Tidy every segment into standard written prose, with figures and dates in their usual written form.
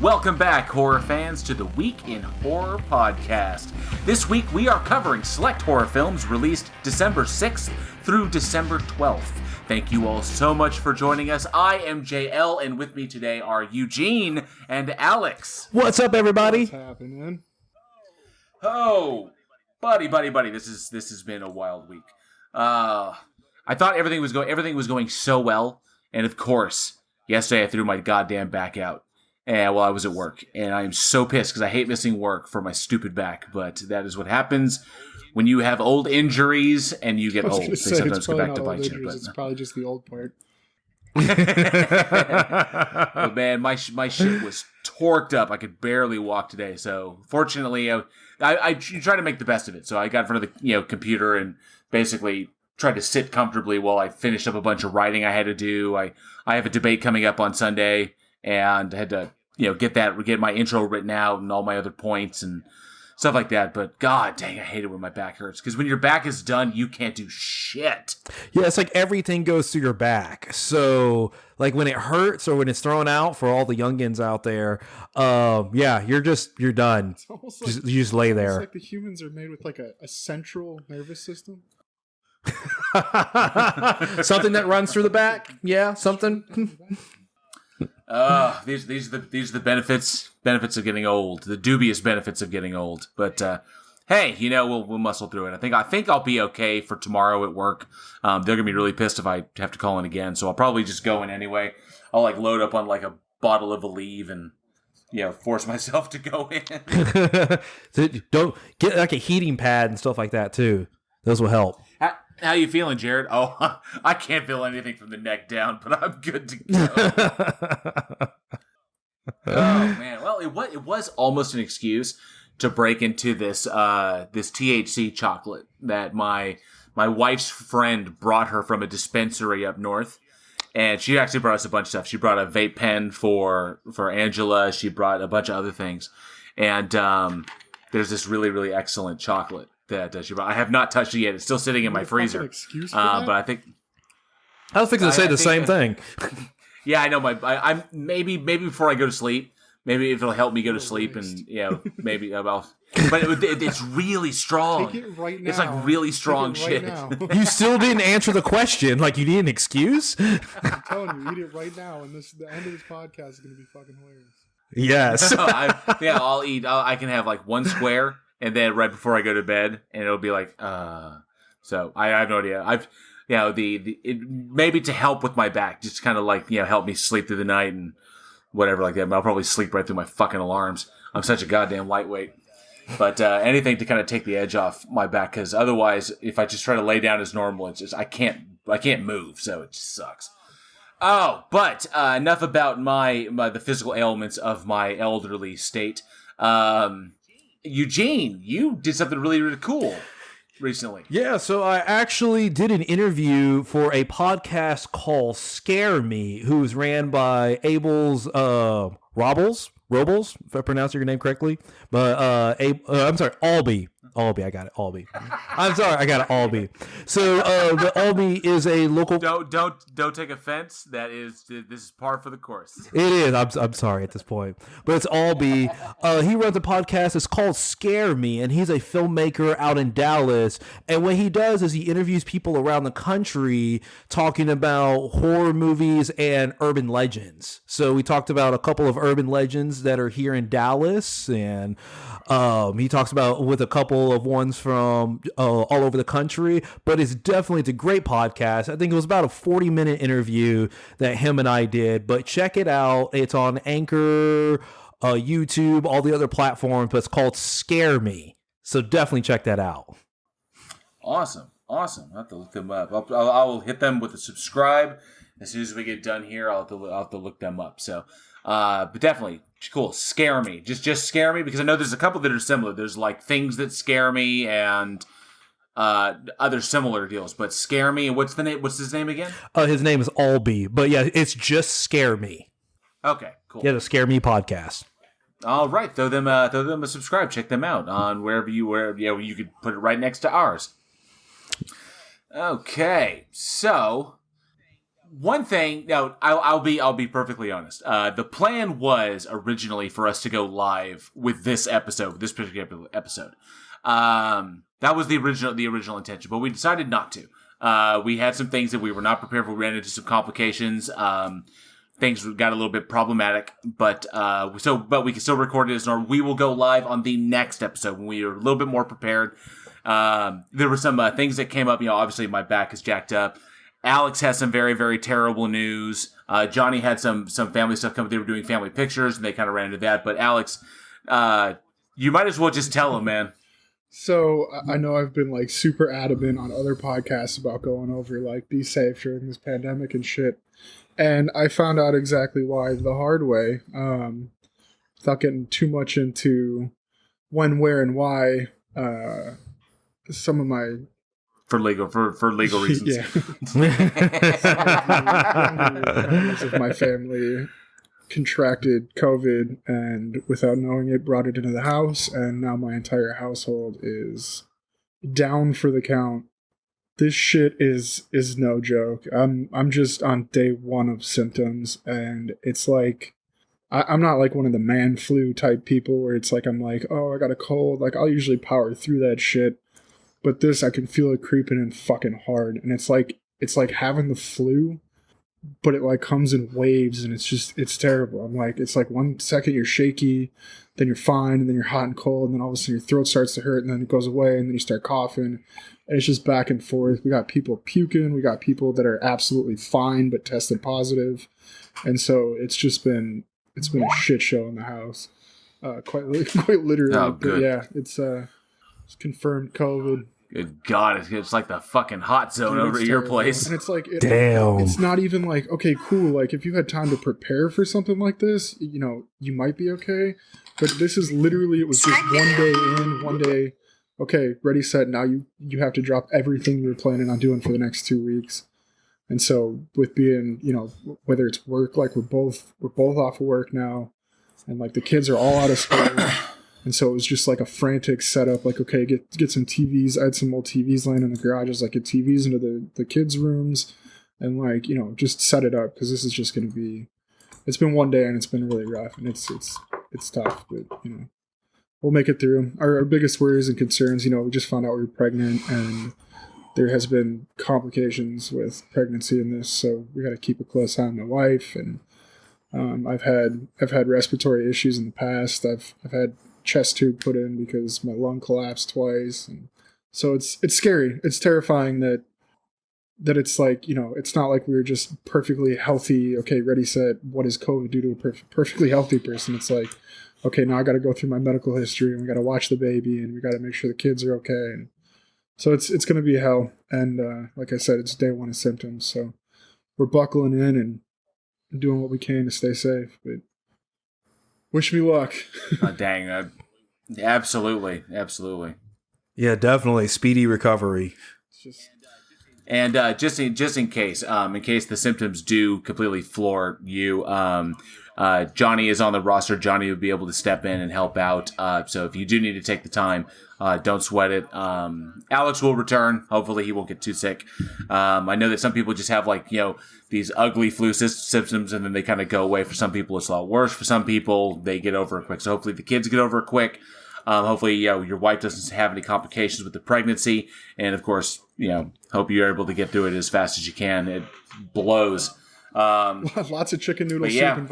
Welcome back, horror fans, to the Week in Horror podcast. This week we are covering select horror films released December 6th through December 12th. Thank you all so much for joining us. I am JL, and with me today are Eugene and Alex. What's up, everybody? What's happening? Oh, buddy. This has been a wild week. I thought everything was going so well, and of course, yesterday I threw my goddamn back out. And while I was at work, and I am so pissed because I hate missing work for my stupid back. But that is what happens when you have old injuries and you get old. They sometimes come back to bite you. It's probably just the old part. But man, my shit was torqued up. I could barely walk today. So fortunately, I tried to make the best of it. So I got in front of the computer and basically tried to sit comfortably while I finished up a bunch of writing I had to do. I have a debate coming up on Sunday. And I had to, get my intro written out and all my other points and stuff like that. But god dang, I hate it when my back hurts. Because when your back is done, you can't do shit. Yeah, it's like everything goes through your back. So, like when it hurts or when it's thrown out for all the youngins out there, you're done. It's almost you just lay there. It's like the humans are made with like a central nervous system. Something that runs through the back. Yeah, something. These are the benefits of getting old, the dubious benefits of getting old. But hey, we'll muscle through it. I think I'll be okay for tomorrow at work. They're gonna be really pissed if I have to call in again, so I'll probably just go in anyway. I'll load up on a bottle of Aleve and force myself to go in. Don't get a heating pad and stuff like that too. Those will help. How you feeling, Jared? Oh, I can't feel anything from the neck down, but I'm good to go. Oh man, well, it was almost an excuse to break into this THC chocolate that my wife's friend brought her from a dispensary up north, and she actually brought us a bunch of stuff. She brought a vape pen for Angela. She brought a bunch of other things, and there's this really, really excellent chocolate that she brought. I have not touched it yet. It's still sitting in my freezer. Excuse for that? But I think I was fixing to say the same thing. Yeah, I know. I'm maybe before I go to sleep. Maybe if it'll help me go to sleep, and maybe I'll. But it's really strong. Take it right now. It's really strong shit. You still didn't answer the question. You need an excuse? I'm telling you, eat it right now, and the end of this podcast is going to be fucking hilarious. Yes. I'll eat. I can have one square. And then right before I go to bed, and it'll be so I have no idea. Maybe to help with my back, just kind of help me sleep through the night and whatever like that. But I'll probably sleep right through my fucking alarms. I'm such a goddamn lightweight. But anything to kind of take the edge off my back, because otherwise, if I just try to lay down as normal, it's just I can't move, so it just sucks. Oh, but enough about the physical ailments of my elderly state. Eugene, you did something really, really cool recently. Yeah, so I actually did an interview for a podcast called Scare Me, who's ran by Abel's Robles, if I pronounce your name correctly. But I'm sorry, Albee, I got it, Albee. I'm sorry, I got it, Albee. So the Albee is a local. Don't take offense. This is par for the course. It is. I'm sorry at this point, but it's Albee. He runs a podcast. It's called Scare Me, and he's a filmmaker out in Dallas. And what he does is he interviews people around the country talking about horror movies and urban legends. So we talked about a couple of urban legends that are here in Dallas, and he talks about with a couple of ones from all over the country, but it's a great podcast. I think it was about a 40-minute interview that him and I did, but check it out. It's on Anchor, YouTube, all the other platforms, but it's called Scare Me. So definitely check that out. Awesome. I'll have to look them up. I'll hit them with a subscribe. As soon as we get done here, I'll have to look them up. So, but definitely cool. Scare Me. Just Scare Me, because I know there's a couple that are similar. There's things that scare me and other similar deals. But Scare Me. What's the name? What's his name again? His name is Albee. But yeah, it's just Scare Me. Okay. Cool. Yeah, the Scare Me podcast. All right. Throw them a subscribe. Check them out on wherever you could put it right next to ours. Okay. So one thing, no, I'll be perfectly honest. The plan was originally for us to go live with this particular episode. That was the original intention, but we decided not to. We had some things that we were not prepared for. We ran into some complications. Things got a little bit problematic, but we can still record it as normal. We will go live on the next episode when we are a little bit more prepared. There were some things that came up. Obviously my back is jacked up. Alex has some very, very terrible news. Johnny had some family stuff come up. They were doing family pictures, and they kind of ran into that. But Alex, you might as well just tell him, man. So I know I've been like super adamant on other podcasts about going over like be safe during this pandemic and shit. And I found out exactly why the hard way, without getting too much into when, where, and why. Some of my for legal reasons. Yeah. Members of my family contracted COVID, and without knowing it, brought it into the house, and now my entire household is down for the count. This shit is no joke. I'm just on day 1 of symptoms, and it's like I'm not like one of the man flu type people where it's like I'm like, oh, I got a cold. Like I'll usually power through that shit, but this I can feel it creeping in fucking hard, and it's like having the flu, but it like comes in waves, and it's terrible. I'm like, it's like 1 second you're shaky, then you're fine, and then you're hot and cold, and then all of a sudden your throat starts to hurt, and then it goes away, and then you start coughing. And it's just back and forth. We got people puking. We got people that are absolutely fine but tested positive. And so it's been a shit show in the house. Quite literally. Oh, good. But yeah, it's confirmed COVID. Good God, it's like the fucking hot zone over at your place. And it's like, damn. It's not even like, okay, cool. Like if you had time to prepare for something like this, you might be okay. But this is literally, it was just 1 day in, 1 day. Okay, ready, set. Now you have to drop everything you were planning on doing for the next 2 weeks. And so with being, whether it's work, like we're both off of work now, and like the kids are all out of school. And so it was just like a frantic setup, like, okay, get some TVs. I had some old TVs laying in the garage. Like get TVs into the kids' rooms and like, just set it up, because this is just going to be, it's been 1 day and it's been really rough, and it's tough, but we'll make it through. Our biggest worries and concerns, we just found out we were pregnant, and there has been complications with pregnancy in this, so we got to keep a close eye on my wife. And I've had respiratory issues in the past. I've had chest tube put in because my lung collapsed twice, and so it's scary. It's terrifying that it's like, it's not like we were just perfectly healthy. Okay, ready, set. What does COVID do to a perfectly healthy person? It's like, okay, now I got to go through my medical history, and we got to watch the baby, and we got to make sure the kids are okay. And so it's going to be hell. And like I said, it's day 1 of symptoms. So we're buckling in and doing what we can to stay safe. But wish me luck. Oh, dang. Absolutely. Yeah, definitely. Speedy recovery. And just in case the symptoms do completely floor you, Johnny is on the roster. Johnny will be able to step in and help out. So if you do need to take the time, don't sweat it. Alex will return. Hopefully he won't get too sick. I know that some people just have these ugly flu symptoms, and then they kind of go away. For some people, it's a lot worse. For some people, they get over it quick. So hopefully the kids get over it quick. Hopefully, your wife doesn't have any complications with the pregnancy. And of course, hope you're able to get through it as fast as you can. It blows. Lots of chicken noodle soup. Yeah, and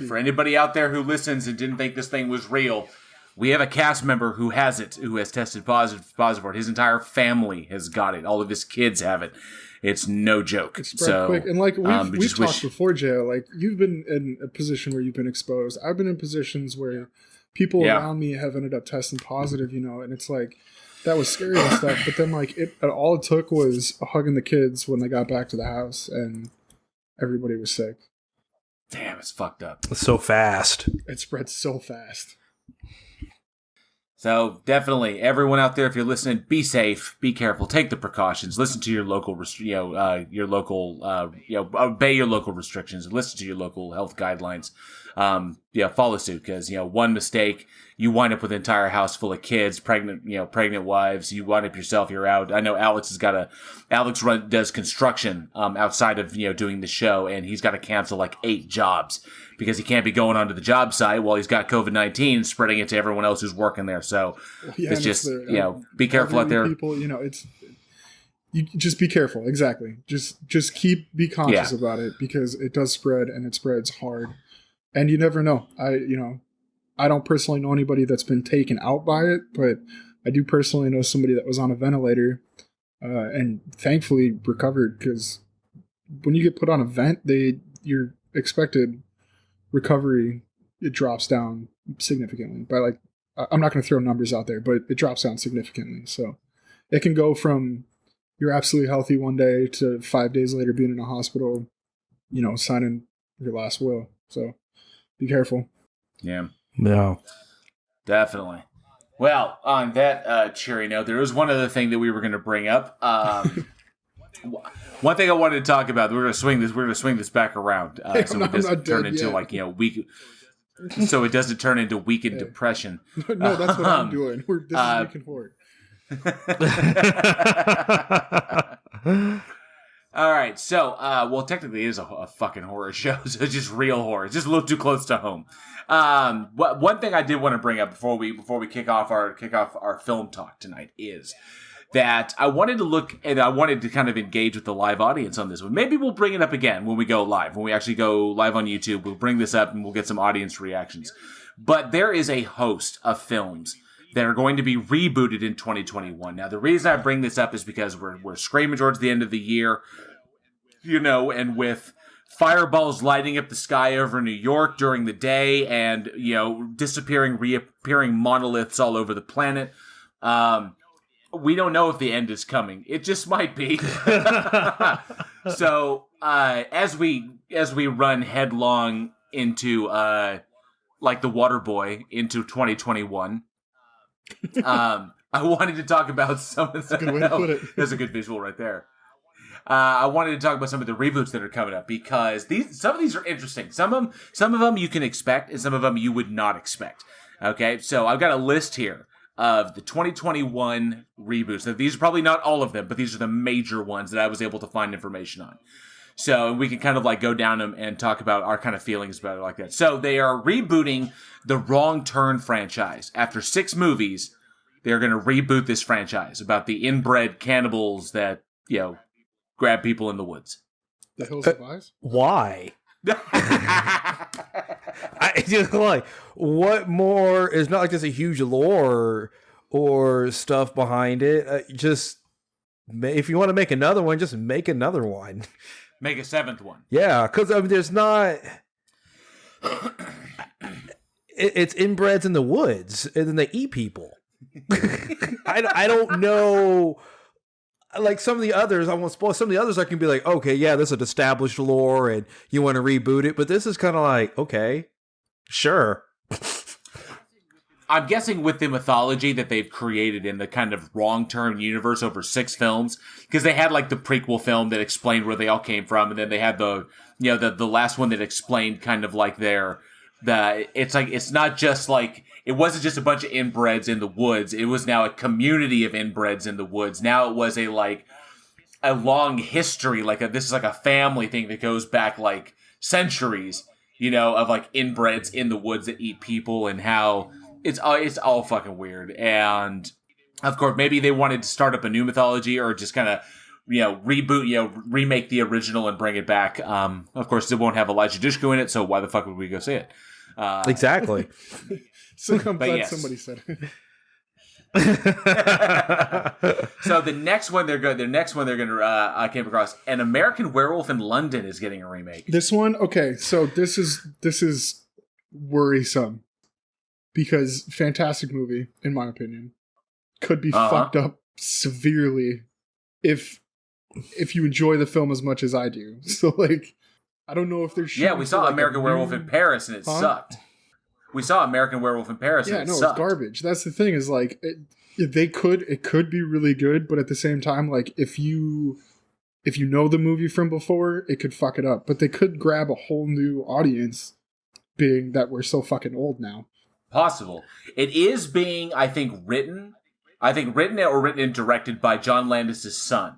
for anybody out there who listens and didn't think this thing was real, we have a cast member who has tested positive for it. His entire family has got it. All of his kids have it. It's no joke. It's spread quick. And we've talked before, Joe. Like you've been in a position where you've been exposed. I've been in positions where people around me have ended up testing positive, and it's like, that was scary and stuff. But then all it took was hugging the kids when they got back to the house, and everybody was sick. Damn, it's fucked up. It's so fast. It spread so fast. So definitely, everyone out there, if you're listening, be safe, be careful, take the precautions, listen to your local, obey your local restrictions, and listen to your local health guidelines. follow suit, because one mistake, you wind up with an entire house full of kids, pregnant wives. You wind up yourself, you're out. I know Alex does construction outside of doing the show, and he's got to cancel like 8 jobs because he can't be going onto the job site while he's got COVID-19 spreading it to everyone else who's working there. So it's just be careful out there. People, you just be careful. Exactly. Just be conscious about it, because it does spread, and it spreads hard. And you never know. I don't personally know anybody that's been taken out by it, but I do personally know somebody that was on a ventilator and thankfully recovered, because when you get put on a vent, your expected recovery, it drops down significantly. By like, I'm not going to throw numbers out there, but it drops down significantly. So it can go from you're absolutely healthy one day to 5 days later being in a hospital, signing your last will. So be careful. Yeah. No. Definitely. Well, on that cheery note, there was one other thing that we were going to bring up. One thing I wanted to talk about. We're going to swing this back around, so it doesn't turn into weak. So it doesn't turn into weakened depression. No, that's what I'm doing. This is weekend horror. All right, so technically it is a fucking horror show, so it's just real horror. It's just a little too close to home. One thing I did want to bring up before we kick off our film talk tonight is that I wanted to look, and I wanted to kind of engage with the live audience on this one. Maybe we'll bring it up again when we go live. When we actually go live on YouTube, we'll bring this up and we'll get some audience reactions. But there is a host of films that are going to be rebooted in 2021. Now, the reason I bring this up is because we're screaming towards the end of the year, and with fireballs lighting up the sky over New York during the day, and disappearing, reappearing monoliths all over the planet. We don't know if the end is coming. It just might be. So as we run headlong into like the Waterboy into 2021. I wanted to talk about some of the... That's a good way to put it. That's a good visual right there. I wanted to talk about some of the reboots that are coming up, because some of these are interesting. Some of them you can expect, and some of them you would not expect. Okay, so I've got a list here of the 2021 reboots. Now, these are probably not all of them, but these are the major ones that I was able to find information on. So we can kind of like go down them and talk about our kind of feelings about it like that. So they are rebooting the Wrong Turn franchise. After 6 movies, they're going to reboot this franchise about the inbred cannibals that, grab people in the woods. The Hills of Eyes? Why? I just like, what more? It's not like there's a huge lore or stuff behind it. Just, if you want to make another one, just make another one. Make a 7th one. Yeah, because there's not... It's inbreds in the woods, and then they eat people. I don't know... Like some of the others, I won't spoil. Some of the others I can be like, okay, yeah, this is an established lore, and you want to reboot it. But this is kind of like, okay, sure. I'm guessing with the mythology that they've created in the kind of Wrong Turn universe over 6 films, because they had like the prequel film that explained where they all came from, and then they had the last one that explained kind of like it's not just like, it wasn't just a bunch of inbreds in the woods. It was now a community of inbreds in the woods. Now it was a long history, this is like a family thing that goes back like centuries, of like inbreds in the woods that eat people, and how it's all fucking weird. And of course, maybe they wanted to start up a new mythology, or just kind of, reboot, remake the original and bring it back. Of course, it won't have Elijah Dushku in it, so why the fuck would we go see it? Exactly. So I'm glad somebody said it. So the next one they're going to I came across, An American Werewolf in London is getting a remake. This one, okay, so this is worrisome, because fantastic movie in my opinion, could be fucked up severely if you enjoy the film as much as I do. So like, I don't know if there's... Yeah, we saw American Werewolf in Paris and it sucked. We saw American Werewolf in Paris and it sucked. It's garbage. That's the thing, is like, it could be really good, but at the same time, like, if you know the movie from before, it could fuck it up. But they could grab a whole new audience being that we're so fucking old now. Possible. It is being, I think, written and directed by John Landis' son.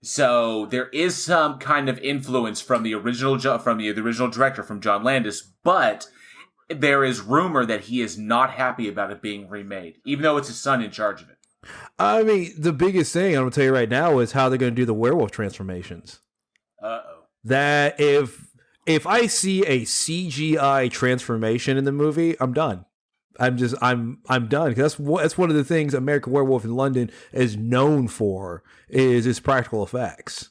So there is some kind of influence from the original director, from John Landis, but there is rumor that he is not happy about it being remade, even though it's his son in charge of it. I mean, the biggest thing I'm going to tell you right now is how they're going to do the werewolf transformations. Uh-oh. That if I see a CGI transformation in the movie, I'm done. I'm done. That's one of the things American Werewolf in London is known for, is its practical effects.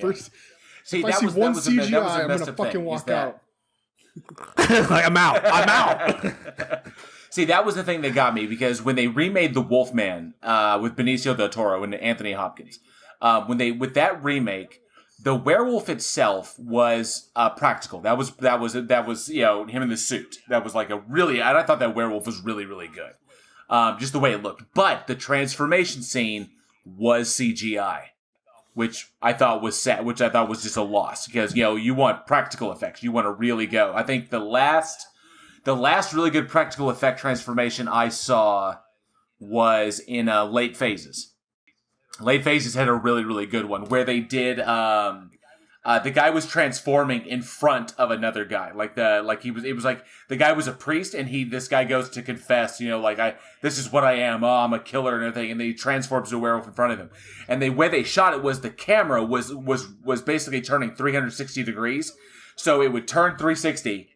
First, see, if I see one CGI, I'm gonna fucking walk out. Like, I'm out. See, that was the thing that got me, because when they remade The Wolfman with Benicio del Toro and Anthony Hopkins, with that remake, the werewolf itself was practical. That was him in the suit. That was like I thought that werewolf was really, really good. Just the way it looked. But the transformation scene was CGI, which I thought was sad, which I thought was just a loss, because you want practical effects. You want to really go. I think the last really good practical effect transformation I saw was in Late Phases. Late Phases had a really, really good one where they did the guy was transforming in front of another guy. It was like the guy was a priest, and this guy goes to confess, this is what I am. Oh, I'm a killer and everything, and then he transforms to a werewolf in front of him. And the way they shot it was the camera was basically turning 360 degrees. So it would turn 360,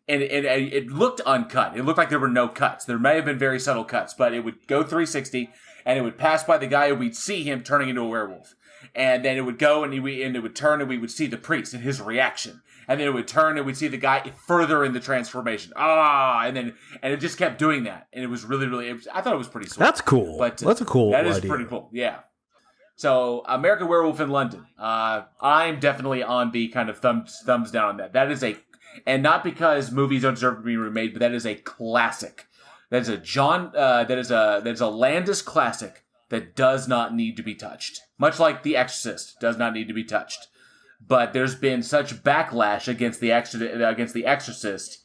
and it looked uncut. It looked like there were no cuts. There may have been very subtle cuts, but it would go 360, and it would pass by the guy, and we'd see him turning into a werewolf. And then it would go, and it would turn, and we would see the priest and his reaction. And then it would turn, and we'd see the guy further in the transformation. And it just kept doing that. And it was really, really, I thought it was pretty sweet. That's cool. But that's a cool idea. That is pretty cool, yeah. So, American Werewolf in London. I'm definitely on the kind of thumbs down on that. That is and not because movies don't deserve to be remade, but that is a classic. That is a Landis classic that does not need to be touched. Much like The Exorcist does not need to be touched. But there's been such backlash against the Exorcist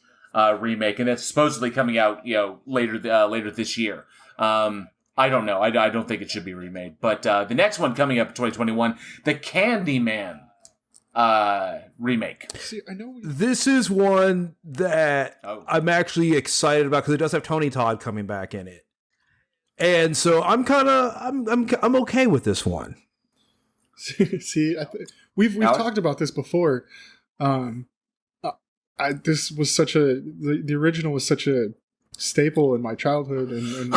remake, and that's supposedly coming out later this year. I don't know. I don't think it should be remade. But the next one coming up in 2021, the Candyman remake. See, I know this is one that I'm actually excited about, because it does have Tony Todd coming back in it, and so I'm okay with this one. See, we've talked about this before. This was the original was such a staple in my childhood and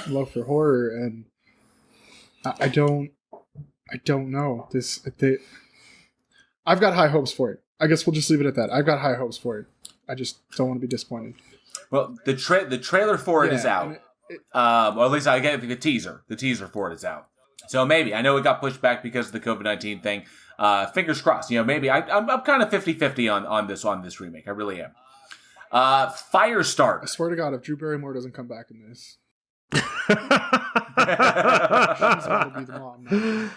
love for horror, and I don't know this. I've got high hopes for it. I guess we'll just leave it at that. I've got high hopes for it. I just don't want to be disappointed. Well, the trailer for it is out. Or at least I get the teaser. The teaser for it is out. So maybe. I know it got pushed back because of the COVID-19 thing. Fingers crossed. Maybe. I'm kind of 50-50 on this remake. I really am. Firestarter. I swear to God, if Drew Barrymore doesn't come back in this, she's going to be the mom now.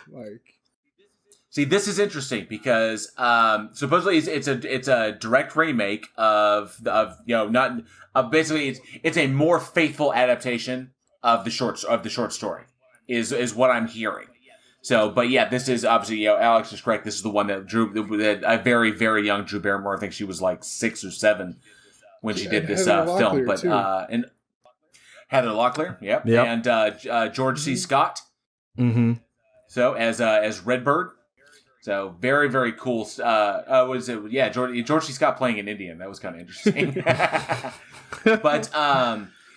See, this is interesting because supposedly it's a direct remake basically it's a more faithful adaptation of the short story is what I'm hearing. So, but yeah, this is obviously Alex is correct. This is the one that a very, very young Drew Barrymore. I think she was like 6 or 7. When she did this film, but and Heather Locklear, yep. And George C. Scott, mm-hmm. So as Redbird, so very, very cool. Was it? Yeah, George C. Scott playing an Indian. That was kind of interesting. But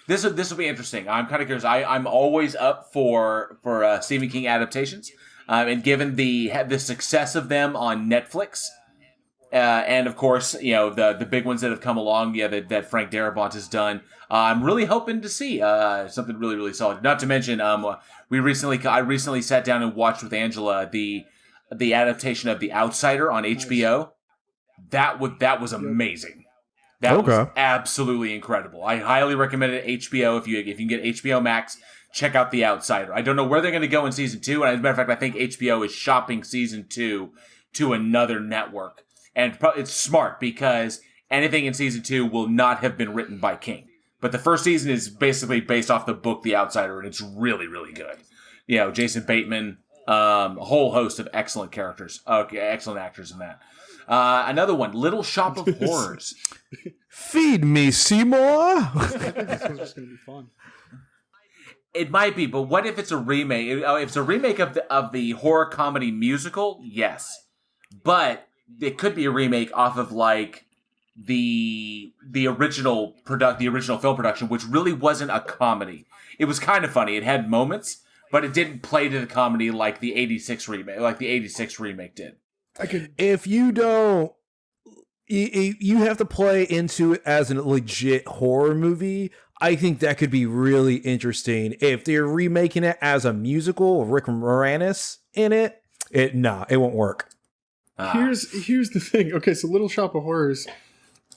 this will be interesting. I'm kind of curious. I'm always up for Stephen King adaptations, and given the success of them on Netflix. And of course, the big ones that have come along, that Frank Darabont has done. I'm really hoping to see something really, really solid. Not to mention, I recently sat down and watched with Angela the adaptation of The Outsider on HBO. That was amazing. That was absolutely incredible. I highly recommend it. HBO if you can get HBO Max, check out The Outsider. I don't know where they're going to go in season 2, and as a matter of fact, I think HBO is shopping season 2 to another network. And it's smart because anything in season 2 will not have been written by King. But the first season is basically based off the book The Outsider, and it's really, really good. You know, Jason Bateman, a whole host of excellent characters, excellent actors in that. Another one, Little Shop of Horrors. Feed me, Seymour. I think this one's just going to be fun. It might be, but what if it's a remake? If it's a remake of the horror comedy musical, yes. But it could be a remake off of like the original film production, which really wasn't a comedy. It was kind of funny. It had moments, but it didn't play to the comedy like the '86 remake did. If you don't, you have to play into it as a legit horror movie. I think that could be really interesting. If they're remaking it as a musical, Rick Moranis in it, it won't work. Here's the thing. Okay, so Little Shop of Horrors.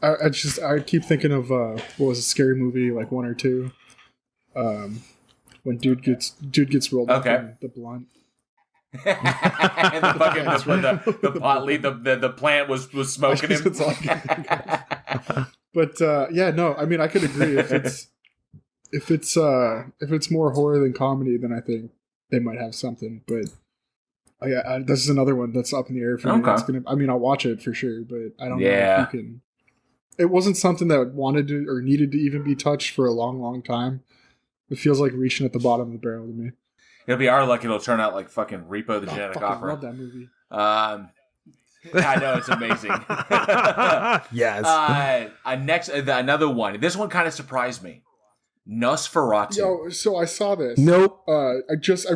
I keep thinking of what was a scary movie like 1 or 2. When dude gets rolled up in the blunt. And the fucking the plant was smoking him. But I mean, I could agree if it's more horror than comedy, then I think they might have something. But this is another one that's up in the air for me. Okay. I'll watch it for sure, but I don't know if you can. It wasn't something that wanted to or needed to even be touched for a long, long time. It feels like reaching at the bottom of the barrel to me. It'll be our luck. It'll turn out like fucking Repo the Genetic Opera. I love that movie. I know, it's amazing. Yes. Another one. This one kind of surprised me. Nosferatu. Yo, so I saw this. Nope. I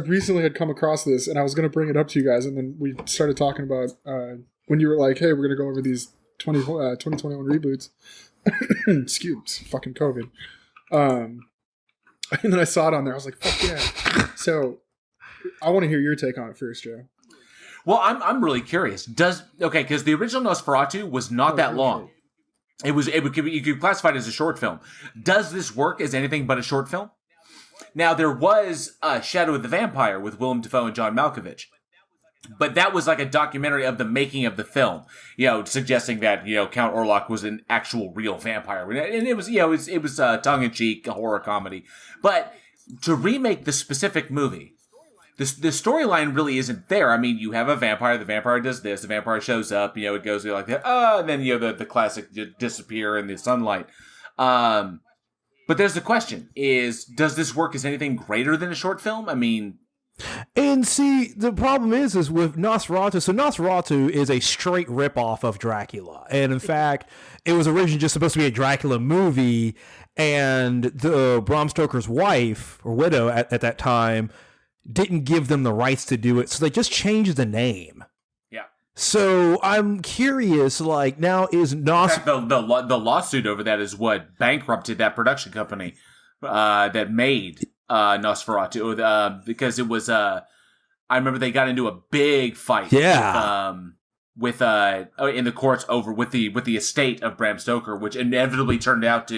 recently had come across this, and I was going to bring it up to you guys, and then we started talking about when you were like, "Hey, we're going to go over these 2021 reboots." Excuse fucking COVID. And then I saw it on there. I was like, "Fuck yeah!" So I want to hear your take on it first, Joe. Well, I'm really curious. Because the original Nosferatu was not that long. You could classify it as a short film. Does this work as anything but a short film? Now, there was Shadow of the Vampire with Willem Dafoe and John Malkovich. But that was like a documentary of the making of the film, suggesting that, Count Orlok was an actual real vampire. And it was, it was tongue-in-cheek, a horror comedy. But to remake the specific movie, the storyline really isn't there. I mean, you have a vampire, the vampire does this, the vampire shows up, it goes like that, and then, the classic disappear in the sunlight. But there's the question, does this work as anything greater than a short film? I mean... And see, the problem is with Nosferatu. So Nosferatu is a straight ripoff of Dracula, and in fact, it was originally just supposed to be a Dracula movie. And the Bram Stoker's wife or widow at that time didn't give them the rights to do it, so they just changed the name. Yeah. So I'm curious. Like now, is Nosferatu the lawsuit over that is what bankrupted that production company that made. Nosferatu, because it was I remember they got into a big fight. Yeah. With in the courts over with the estate of Bram Stoker, which inevitably turned out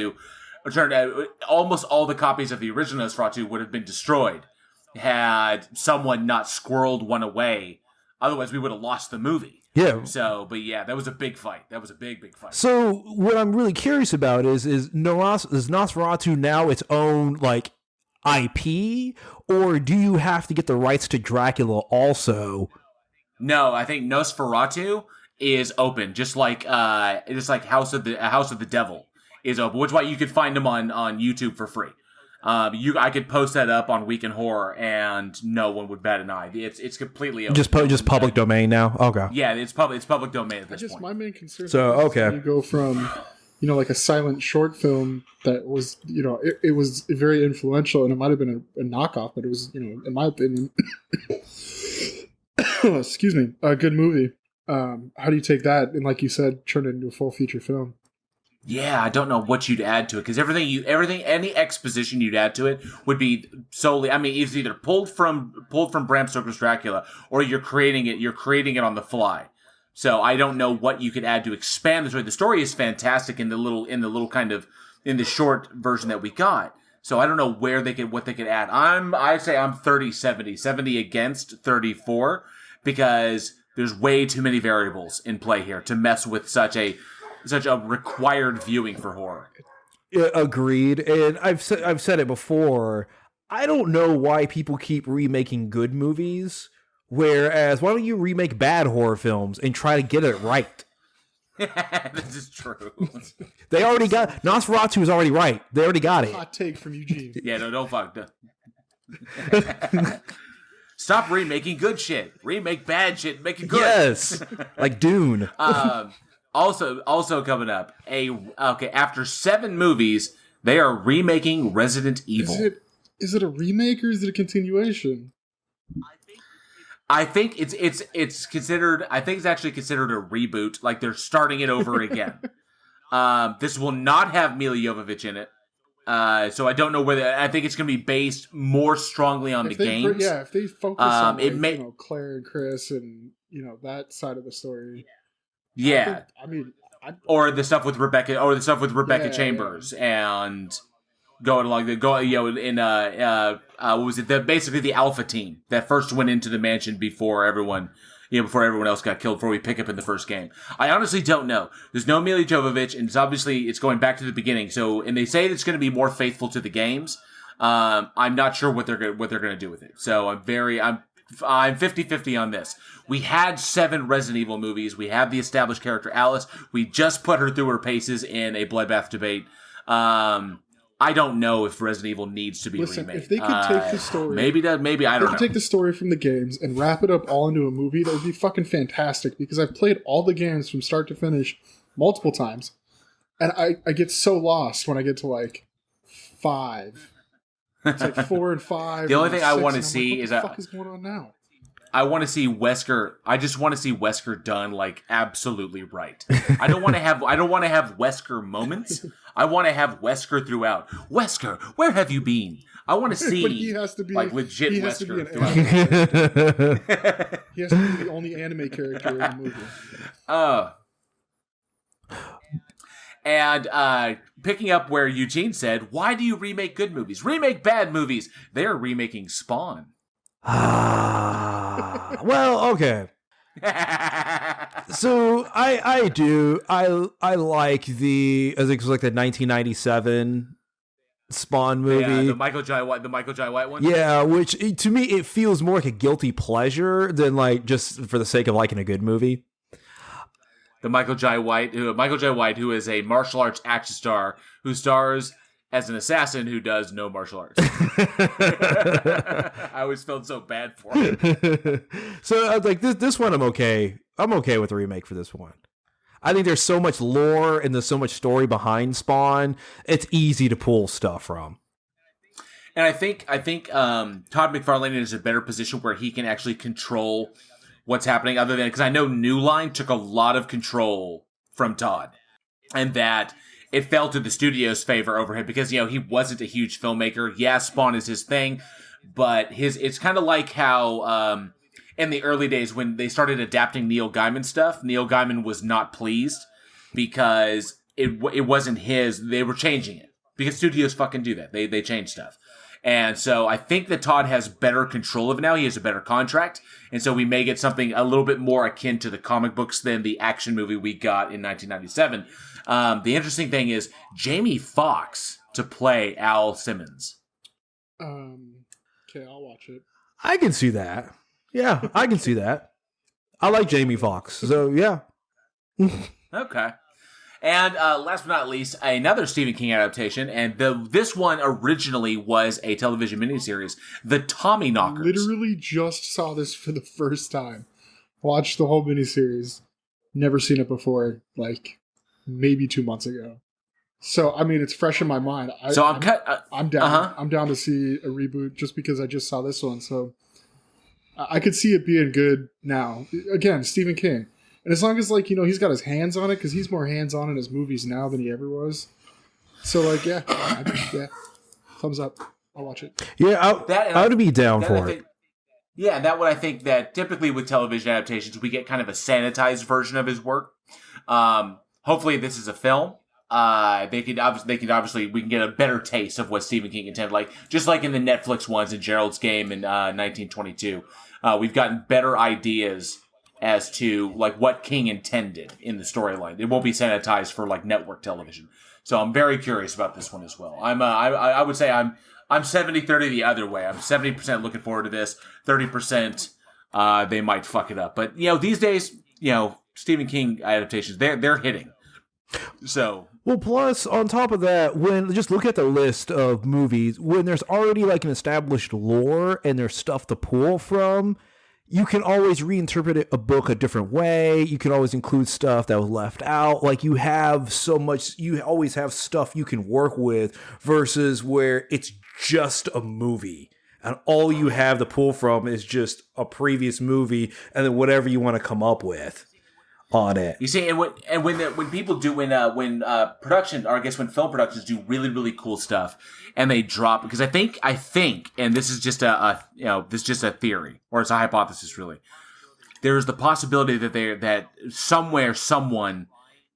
almost all the copies of the original Nosferatu would have been destroyed had someone not squirreled one away. Otherwise, we would have lost the movie. Yeah. So, but yeah, that was a big fight. That was a big fight. So, what I'm really curious about is Nosferatu now its own like IP, or do you have to get the rights to Dracula also? No, I think Nosferatu is open, just like House of the Devil is open, which is why you could find them on YouTube for free. I could post that up on Week in Horror, and no one would bat an eye. It's completely open. Just public domain now. Okay. Yeah, it's public domain at this point. My main concern. So okay, you go from like a silent short film that was, it was very influential, and it might have been a knockoff, but it was, in my opinion, excuse me, a good movie. How do you take that and, like you said, turn it into a full feature film? Yeah, I don't know what you'd add to it, because any exposition you'd add to it would be solely. I mean, it's either pulled from Bram Stoker's Dracula, or you're creating it on the fly. So I don't know what you could add to expand the story. The story is fantastic in the short version that we got. So I don't know what they could add. I'd say I'm 30-70. 70 against 34, because there's way too many variables in play here to mess with such a such a required viewing for horror. Yeah, agreed. And I've said it before. I don't know why people keep remaking good movies, whereas why don't you remake bad horror films and try to get it right? This is true. They already got Nosferatu is already right. They already got it. Hot take from Eugene. Yeah, no, don't fuck. Stop remaking good shit. Remake bad shit. Make it good. Yes, like Dune. Also coming up, after 7 movies, they are remaking Resident Evil. Is it a remake or is it a continuation? I think it's considered. I think it's actually considered a reboot. Like they're starting it over again. This will not have Mila Jovovich in it, so I don't know whether. I think it's going to be based more strongly on the games. Yeah, if they focus on Claire and Chris and that side of the story. Yeah, or the stuff with Rebecca, Chambers, yeah. And going along what was it? Basically the Alpha team that first went into the mansion before everyone else got killed before we pick up in the first game. I honestly don't know. There's no Mila Jovovich, and it's going back to the beginning. So, and they say it's going to be more faithful to the games. I'm not sure what they're going to do with it. So I'm 50-50 on this. We had 7 Resident Evil movies. We have the established character Alice. We just put her through her paces in a bloodbath debate. I don't know if Resident Evil needs to be remade. If they could take the story, maybe I don't know. Take the story from the games and wrap it up all into a movie. That would be fucking fantastic. Because I've played all the games from start to finish multiple times, and I get so lost when I get to like 5. It's like 4 and 5. The only thing 6, I want to see is what the fuck is going on now? I want to see Wesker. I just want to see Wesker done like absolutely right. I don't want to have Wesker moments. I want to have Wesker throughout. Wesker, where have you been? I want to see but he has to be, like legit Wesker throughout. He has to be the only anime character in the movie. And picking up where Eugene said, why do you remake good movies? Remake bad movies. They're remaking Spawn. Well, okay. So I like the 1997 Spawn movie. Yeah, the Michael Jai White one. Yeah, which to me it feels more like a guilty pleasure than like just for the sake of liking a good movie. The Michael Jai White, who is a martial arts action star who stars as an assassin who does no martial arts. I always felt so bad for him. So I was like, this one I'm okay. I'm okay with the remake for this one. I think there's so much lore and there's so much story behind Spawn. It's easy to pull stuff from. And I think Todd McFarlane is in a better position where he can actually control what's happening, other than because I know New Line took a lot of control from Todd, and that it fell to the studio's favor over him because, he wasn't a huge filmmaker. Yeah, Spawn is his thing, but it's kind of like how in the early days when they started adapting Neil Gaiman stuff, Neil Gaiman was not pleased because it wasn't his. They were changing it because studios fucking do that. They change stuff. And so I think that Todd has better control of it now. He has a better contract. And so we may get something a little bit more akin to the comic books than the action movie we got in 1997. The interesting thing is Jamie Foxx to play Al Simmons. Okay, I'll watch it. I can see that. Yeah, I can see that. I like Jamie Foxx, so yeah. Okay. And last but not least, another Stephen King adaptation, and this one originally was a television miniseries, The Tommyknockers. Literally just saw this for the first time. Watched the whole miniseries. Never seen it before, like maybe 2 months ago. So, I mean, it's fresh in my mind. I'm down. Uh-huh. I'm down to see a reboot just because I just saw this one. So, I could see it being good now. Again, Stephen King. And as long as, he's got his hands on it, because he's more hands-on in his movies now than he ever was. So, yeah. Thumbs up. I'll watch it. Yeah, I would be down for it. Yeah, that would I think that typically with television adaptations, we get kind of a sanitized version of his work. Hopefully this is a film. We can get a better taste of what Stephen King intended. Just like in the Netflix ones in Gerald's Game in 1922. We've gotten better ideas as to like what King intended in the storyline. It won't be sanitized for like network television. So I'm very curious about this one as well. I would say I'm 70-30 the other way. I'm 70% looking forward to this. 30% they might fuck it up. But these days, Stephen King adaptations, they're hitting. So well, plus on top of that, when just look at the list of movies, when there's already like an established lore and there's stuff to pull from, you can always reinterpret a book a different way. You can always include stuff that was left out. Like you have so much, you always have stuff you can work with versus where it's just a movie. And all you have to pull from is just a previous movie and then whatever you want to come up with on it. You see, when people do when production, or I guess when film productions do really really cool stuff, and they drop, because I think, and this is just a theory or it's a hypothesis really. There's the possibility that somewhere someone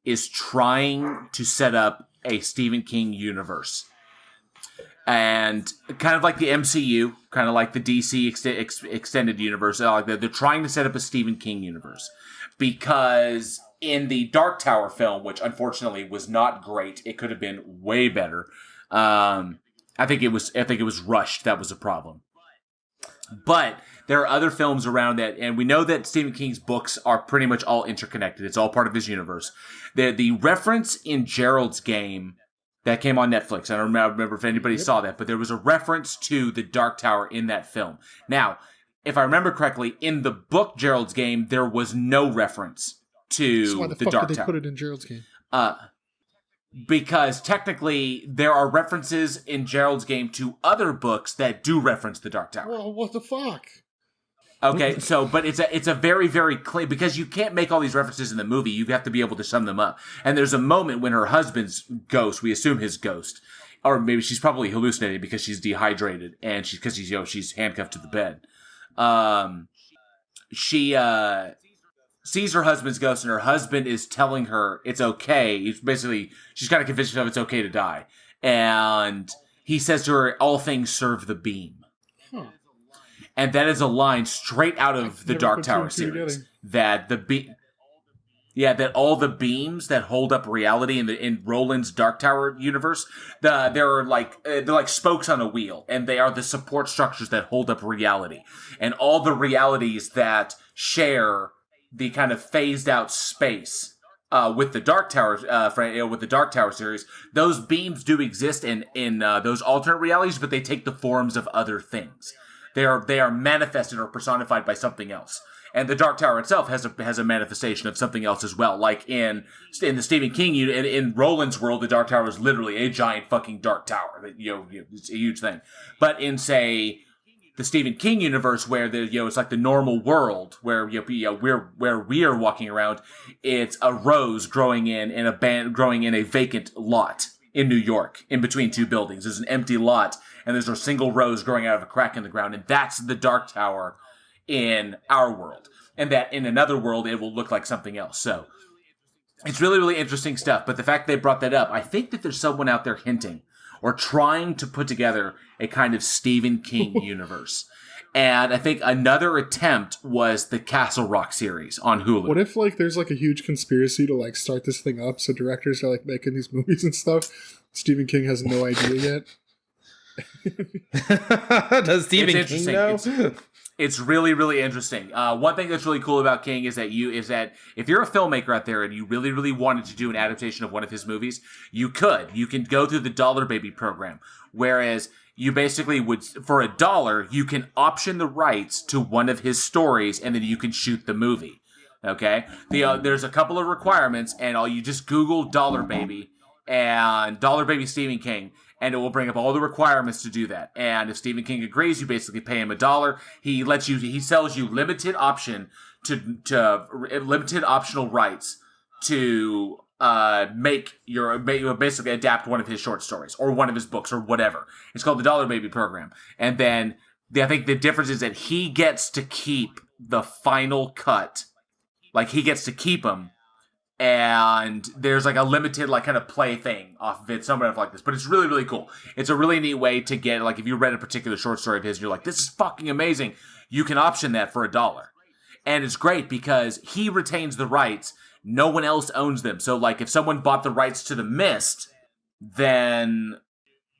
is trying to set up a Stephen King universe. And kind of like the MCU, kind of like the DC extended universe, they're trying to set up a Stephen King universe. Because in the Dark Tower film, which unfortunately was not great, it could have been way better. I think it was rushed. That was a problem. But there are other films around that, and we know that Stephen King's books are pretty much all interconnected. It's all part of his universe. The reference in Gerald's Game that came on Netflix, I don't remember if anybody saw that, but there was a reference to the Dark Tower in that film. Now, if I remember correctly, in the book Gerald's Game, there was no reference to so why the fuck Dark did they Tower. put it in Gerald's Game? Because technically, there are references in Gerald's Game to other books that do reference the Dark Tower. Well, what the fuck? Okay, so, but it's a very, very clear, because you can't make all these references in the movie, you have to be able to sum them up. And there's a moment when her husband's ghost, we assume his ghost, or maybe she's probably hallucinating because she's dehydrated, and she's handcuffed to the bed. She sees her husband's ghost, and her husband is telling her it's okay. She's kind of convinced herself it's okay to die. And he says to her, all things serve the beam. Huh. And that is a line straight out of the Dark Tower series. That that all the beams that hold up reality in Roland's Dark Tower universe, they're like spokes on a wheel, and they are the support structures that hold up reality. And all the realities that share the kind of phased out space with the Dark Tower, with the Dark Tower series, those beams do exist in those alternate realities, but they take the forms of other things. They are manifested or personified by something else. And the Dark Tower itself has a manifestation of something else as well. Like in the Stephen King unit, in Roland's world, the Dark Tower is literally a giant fucking dark tower. It's a huge thing. But in, say, the Stephen King universe, where it's like the normal world where we are walking around, it's a rose growing in a vacant lot in New York, in between two buildings. There's an empty lot, and there's a single rose growing out of a crack in the ground, and that's the Dark Tower in our world. And that in another world, it will look like something else. So it's really, really interesting stuff. But the fact they brought that up, I think that there's someone out there hinting or trying to put together a kind of Stephen King universe. And I think another attempt was the Castle Rock series on Hulu. What if there's a huge conspiracy to start this thing up, so directors are making these movies and stuff? Stephen King has no idea yet. Does Stephen King know? It's really, really interesting. One thing that's really cool about King is that if you're a filmmaker out there and you really, really wanted to do an adaptation of one of his movies, you can go through the Dollar Baby program, whereas you basically would, for $1, you can option the rights to one of his stories, and then you can shoot the movie. Okay, there's a couple of requirements, and you just Google Dollar Baby and Dollar Baby Stephen King, and it will bring up all the requirements to do that. And if Stephen King agrees, you basically pay him $1. He sells you limited optional rights to basically adapt one of his short stories or one of his books or whatever. It's called the Dollar Baby program. And then I think the difference is that he gets to keep the final cut. He gets to keep them. And there's a limited kind of play thing off of it, somewhere like this. But it's really, really cool. It's a really neat way to get, if you read a particular short story of his and you're like, this is fucking amazing, you can option that for $1. And it's great because he retains the rights. No one else owns them. So, like, if someone bought the rights to The Mist, then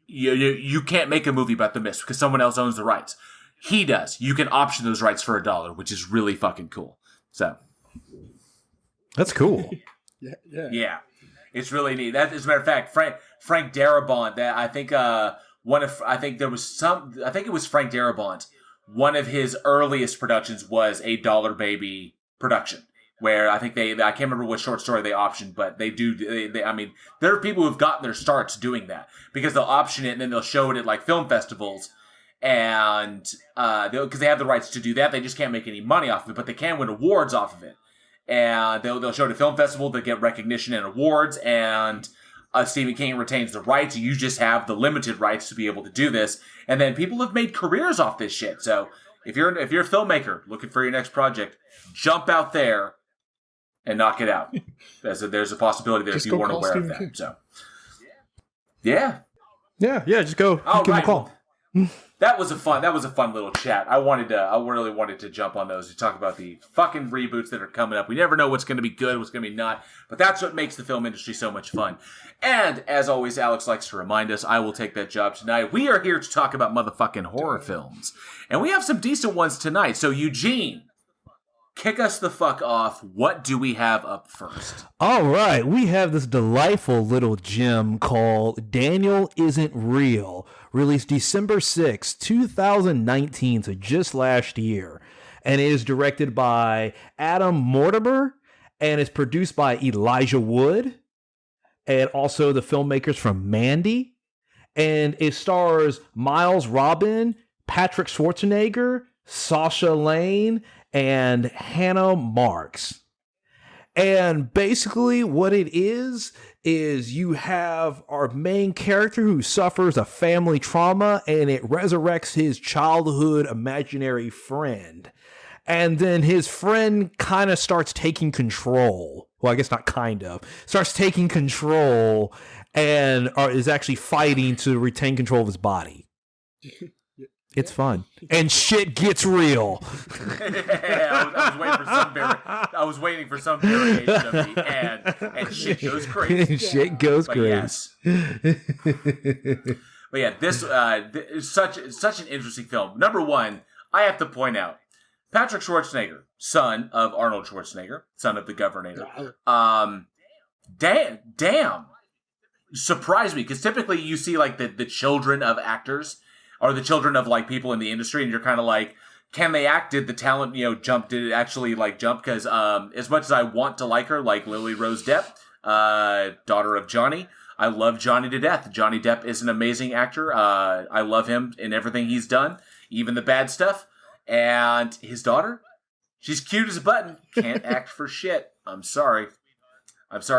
you can't make a movie about The Mist because someone else owns the rights. He does. You can option those rights for $1, which is really fucking cool. So that's cool. Yeah. It's really neat. That, as a matter of fact, Frank Darabont. That I think it was Frank Darabont. One of his earliest productions was a Dollar Baby production, where I think I can't remember what short story they optioned, but they do. I mean, there are people who've gotten their starts doing that because they'll option it and then they'll show it at like film festivals, and because they have the rights to do that, they just can't make any money off of it, but they can win awards off of it. And they'll show it at a film festival to get recognition and awards, and Stephen King retains the rights. You just have the limited rights to be able to do this. And then people have made careers off this shit. So if you're a filmmaker looking for your next project, jump out there and knock it out. There's a possibility there just if you weren't aware of that. King. So yeah, just go give him a call. That was a fun little chat. I really wanted to jump on those to talk about the fucking reboots that are coming up. We never know what's going to be good, what's going to be not, but that's what makes the film industry so much fun. And as always, Alex likes to remind us, I will take that job tonight. We are here to talk about motherfucking horror films, and we have some decent ones tonight. So Eugene, kick us the fuck off. What do we have up first? All right, we have this delightful little gem called Daniel Isn't Real, released December 6, 2019, so just last year. And it is directed by Adam Mortimer, and is produced by Elijah Wood, and also the filmmakers from Mandy. And it stars Miles Robin, Patrick Schwarzenegger, Sasha Lane, and Hannah Marks. And basically what it is you have our main character who suffers a family trauma, and it resurrects his childhood imaginary friend. And then his friend kind of starts taking control. Well, I guess not kind of. Starts taking control and is actually fighting to retain control of his body. It's fun. And shit gets real. I was waiting for some variation of the and shit goes crazy. Shit goes crazy. Yes. But yeah, this is such an interesting film. Number one, I have to point out, Patrick Schwarzenegger, son of Arnold Schwarzenegger, son of the Governor. Damn. Surprised me, because typically you see like the children of actors or the children of like people in the industry, and you're kind of like, can they act? Did the talent, jump? Did it actually like jump? Because as much as I want to like her, like Lily Rose Depp, daughter of Johnny, I love Johnny to death. Johnny Depp is an amazing actor. I love him in everything he's done, even the bad stuff. And his daughter, she's cute as a button, can't act for shit. I'm sorry,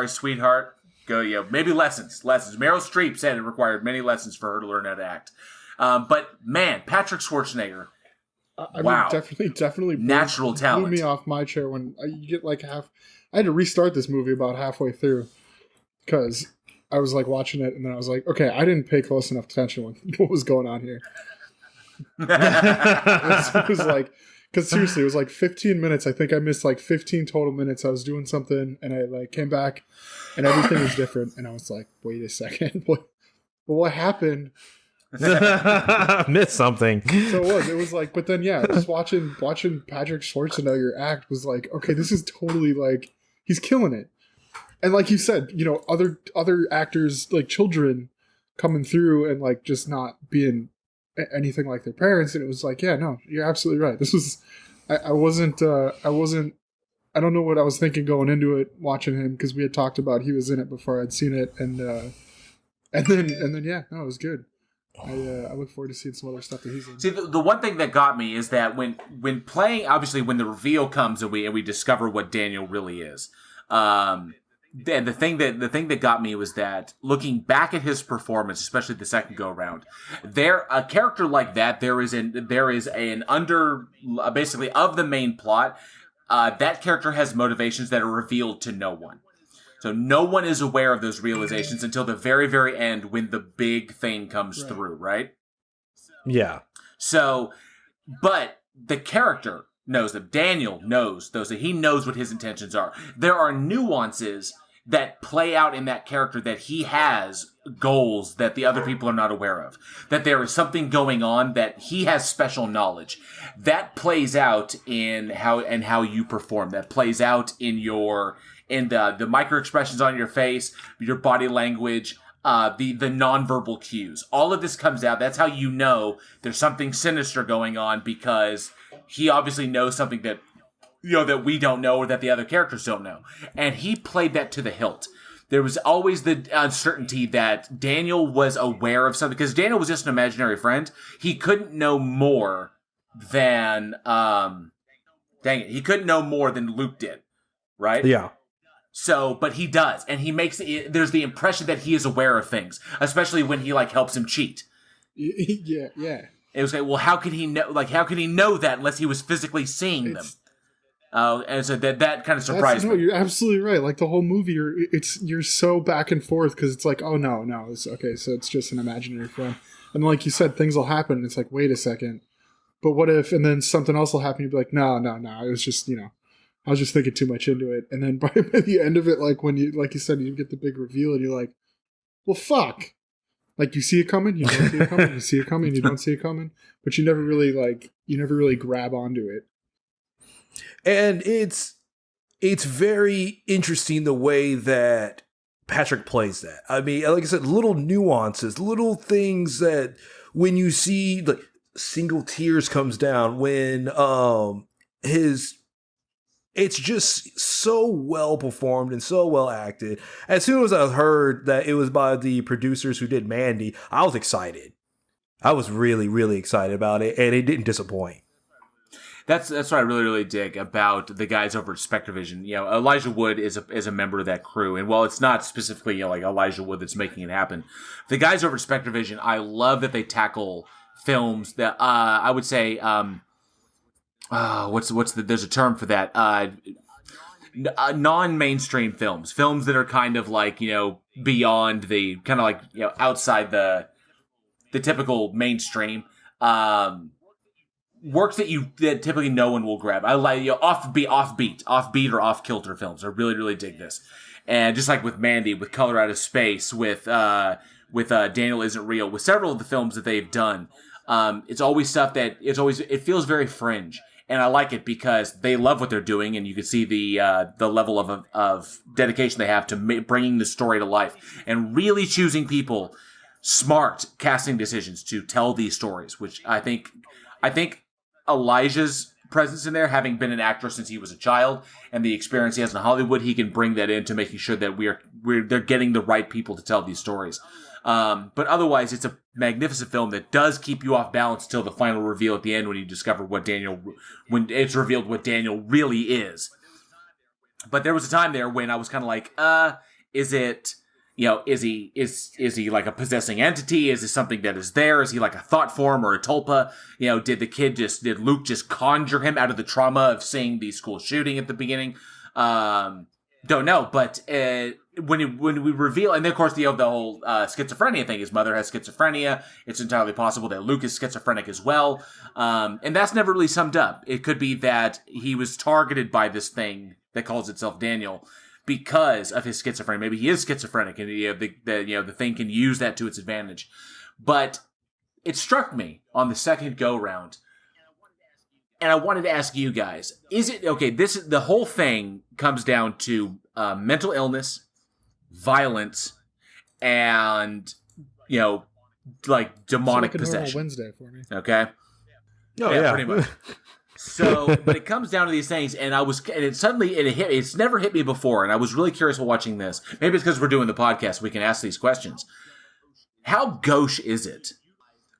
sweetheart. Go, maybe lessons. Meryl Streep said it required many lessons for her to learn how to act. But man, Patrick Schwarzenegger, wow, definitely natural talent. Blew me off my chair when you get like half. I had to restart this movie about halfway through because I was like watching it, and then I was like, okay, I didn't pay close enough attention when what was going on here. It was like, because seriously, it was like 15 minutes. I think I missed like 15 total minutes. I was doing something, and I like came back, and everything was different, and I was like, wait a second, what happened? Missed something. So it was like, but then yeah, just watching Patrick Schwarzenegger act was like, okay, this is totally like, he's killing it. And like you said, other actors, like children coming through and like just not being anything like their parents, and it was like, yeah, no, you're absolutely right. This was, I wasn't, I don't know what I was thinking going into it, watching him, because we had talked about he was in it before I'd seen it, and then yeah, no, it was good. I look forward to seeing some other stuff that he's in. See, the one thing that got me is that when playing, obviously, when the reveal comes and we discover what Daniel really is, the thing that got me was that looking back at his performance, especially the second go around, a character like that, there is an under basically of the main plot. That character has motivations that are revealed to no one. So no one is aware of those realizations until the very, very end when the big thing comes through, right? Yeah. So, but the character knows them. Daniel knows those. He knows what his intentions are. There are nuances that play out in that character that he has goals that the other people are not aware of. That there is something going on that he has special knowledge. That plays out in how you perform. That plays out in the micro expressions on your face, your body language, the nonverbal cues. All of this comes out. That's how you know there's something sinister going on, because he obviously knows something that that we don't know or that the other characters don't know. And he played that to the hilt. There was always the uncertainty that Daniel was aware of something, because Daniel was just an imaginary friend. He couldn't know more than, he couldn't know more than Luke did, right? Yeah. So, but he does, and he makes there's the impression that he is aware of things, especially when he helps him cheat. Yeah. It was like, well, how could he know? How could he know that unless he was physically seeing them? And so that kind of surprised me. No, you're absolutely right. The whole movie, you're so back and forth, because it's like, oh no, it's okay, so it's just an imaginary friend. And like you said, things will happen, and it's like, wait a second, but what if? And then something else will happen. You'll be like, no, it was just I was just thinking too much into it. And then by the end of it, when you, like you said, you get the big reveal, and you're like, well, fuck. You see it coming, you don't see it coming. You see it coming, you don't see it coming. But you never really grab onto it. And it's very interesting the way that Patrick plays that. I mean, like I said, little nuances, little things that when you see single tears comes down when it's just so well performed and so well acted. As soon as I heard that it was by the producers who did Mandy, I was excited. I was really, really excited about it, and it didn't disappoint. That's what I really, really dig about the guys over at Spectrovision. Elijah Wood is a member of that crew, and while it's not specifically Elijah Wood that's making it happen, the guys over at Spectrovision, I love that they tackle films that I would say there's a term for that, non-mainstream films that are kind of beyond the kind of outside the typical mainstream. Works that typically no one will grab. I like offbeat or off-kilter films. I really, really dig this. And just like with Mandy, with Color Out of Space, with Daniel Isn't Real, with several of the films that they've done, it's always stuff that it feels very fringe. And I like it because they love what they're doing, and you can see the level of dedication they have to bringing the story to life and really choosing smart casting decisions to tell these stories, which I think Elijah's presence in there, having been an actor since he was a child, and the experience he has in Hollywood, he can bring that into making sure that they're getting the right people to tell these stories. But otherwise, it's a magnificent film that does keep you off balance till the final reveal at the end when you discover when it's revealed what Daniel really is. But there was a time there when I was kind of like, is it? Is he like a possessing entity? Is this something that is there? Is he like a thought form or a tulpa? Did Luke just conjure him out of the trauma of seeing the school shooting at the beginning? Don't know, but when we reveal, and then of course the whole schizophrenia thing. His mother has schizophrenia. It's entirely possible that Luke is schizophrenic as well, and that's never really summed up. It could be that he was targeted by this thing that calls itself Daniel, because of his schizophrenia. Maybe he is schizophrenic, and the thing can use that to its advantage. But it struck me on the second go round, and I wanted to ask you guys: is it okay? The whole thing comes down to mental illness, violence, and demonic possession. Wednesday for me. Okay. Oh yeah, pretty much. So, but it comes down to these things, and it's never hit me before, and I was really curious while watching this. Maybe it's because we're doing the podcast, we can ask these questions. How gauche is it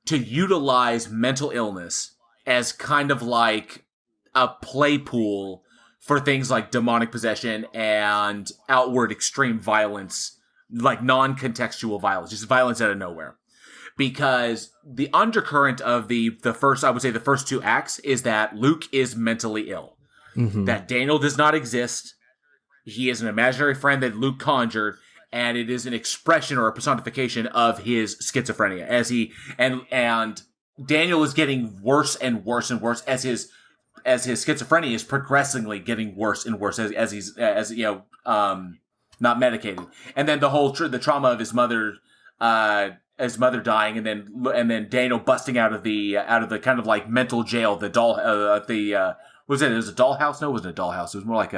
to utilize mental illness as kind of like a play pool for things like demonic possession and outward extreme violence, like non-contextual violence, just violence out of nowhere? Because the undercurrent of the first two acts is that Luke is mentally ill. Mm-hmm. That Daniel does not exist. He is an imaginary friend that Luke conjured, and it is an expression or a personification of his schizophrenia. And Daniel is getting worse and worse and worse as his as his schizophrenia is progressively getting worse and worse as he's not medicated, and then the whole the trauma of his mother dying, and then Daniel busting out of the kind of like mental jail, the doll, was it? It was a dollhouse? No, it wasn't a dollhouse. It was more like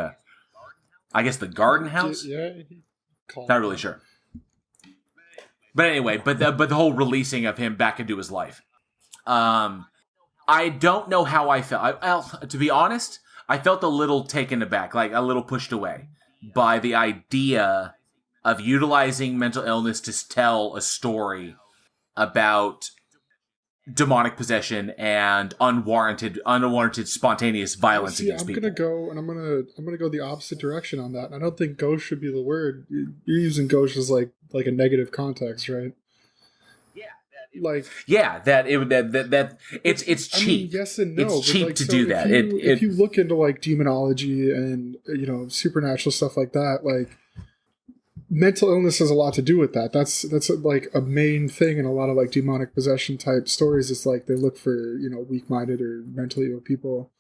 I guess the garden house. Yeah, not really sure. But anyway, but the whole releasing of him back into his life. I don't know how I felt. To be honest, I felt a little taken aback, like a little pushed away by the idea of utilizing mental illness to tell a story about demonic possession and unwarranted spontaneous violence against people. I'm gonna go the opposite direction on that. I don't think ghost should be the word. You're using ghost as like a negative context, right? That it's cheap. I mean, yes and no. It's cheap to do that. If you look into like demonology and supernatural stuff like that, like mental illness has a lot to do with that. That's like a main thing in a lot of like demonic possession type stories. It's like they look for weak-minded or mentally ill people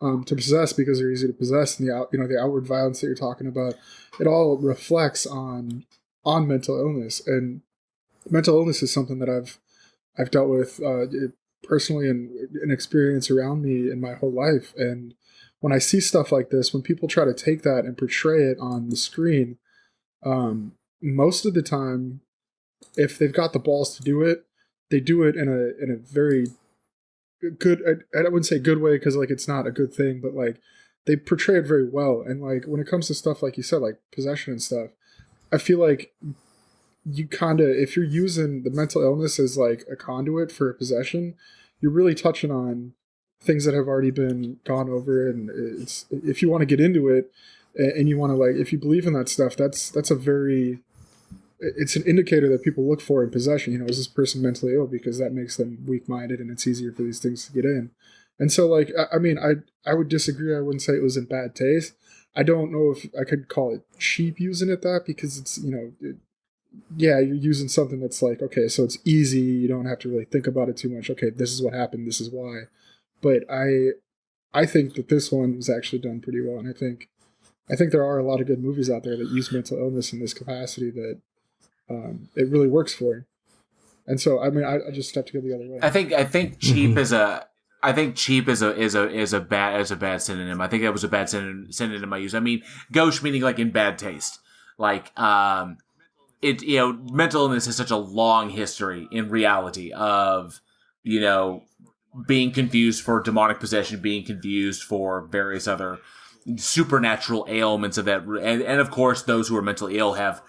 to possess because they're easy to possess, and the outward violence that you're talking about, it all reflects on mental illness. And mental illness is something that I've dealt with personally and an experience around me in my whole life. And when I see stuff like this, when people try to take that and portray it on the screen, most of the time, if they've got the balls to do it, they do it in a very good, I wouldn't say good way because like it's not a good thing, but like they portray it very well. And like when it comes to stuff like you said, like possession and stuff, I feel like you kind of, if you're using the mental illness as like a conduit for a possession, you're really touching on things that have already been gone over. And it's, if you want to get into it and you want to like, if you believe in that stuff, it's an indicator that people look for in possession. Is this person mentally ill? Because that makes them weak-minded and it's easier for these things to get in. And so like, I mean, I would disagree. I wouldn't say it was in bad taste. I don't know if I could call it cheap using it that, because it's, you're using something that's like, okay, so it's easy. You don't have to really think about it too much. Okay, this is what happened. This is why. But I think that this one was actually done pretty well. And I think there are a lot of good movies out there that use mental illness in this capacity that it really works for. And so, I mean, I just have to go the other way. I think cheap is a bad synonym. I think that was a bad synonym I used. I mean, gauche meaning like in bad taste. Like, mental illness has such a long history in reality of, being confused for demonic possession, being confused for various other supernatural ailments of that. And of course, those who are mentally ill have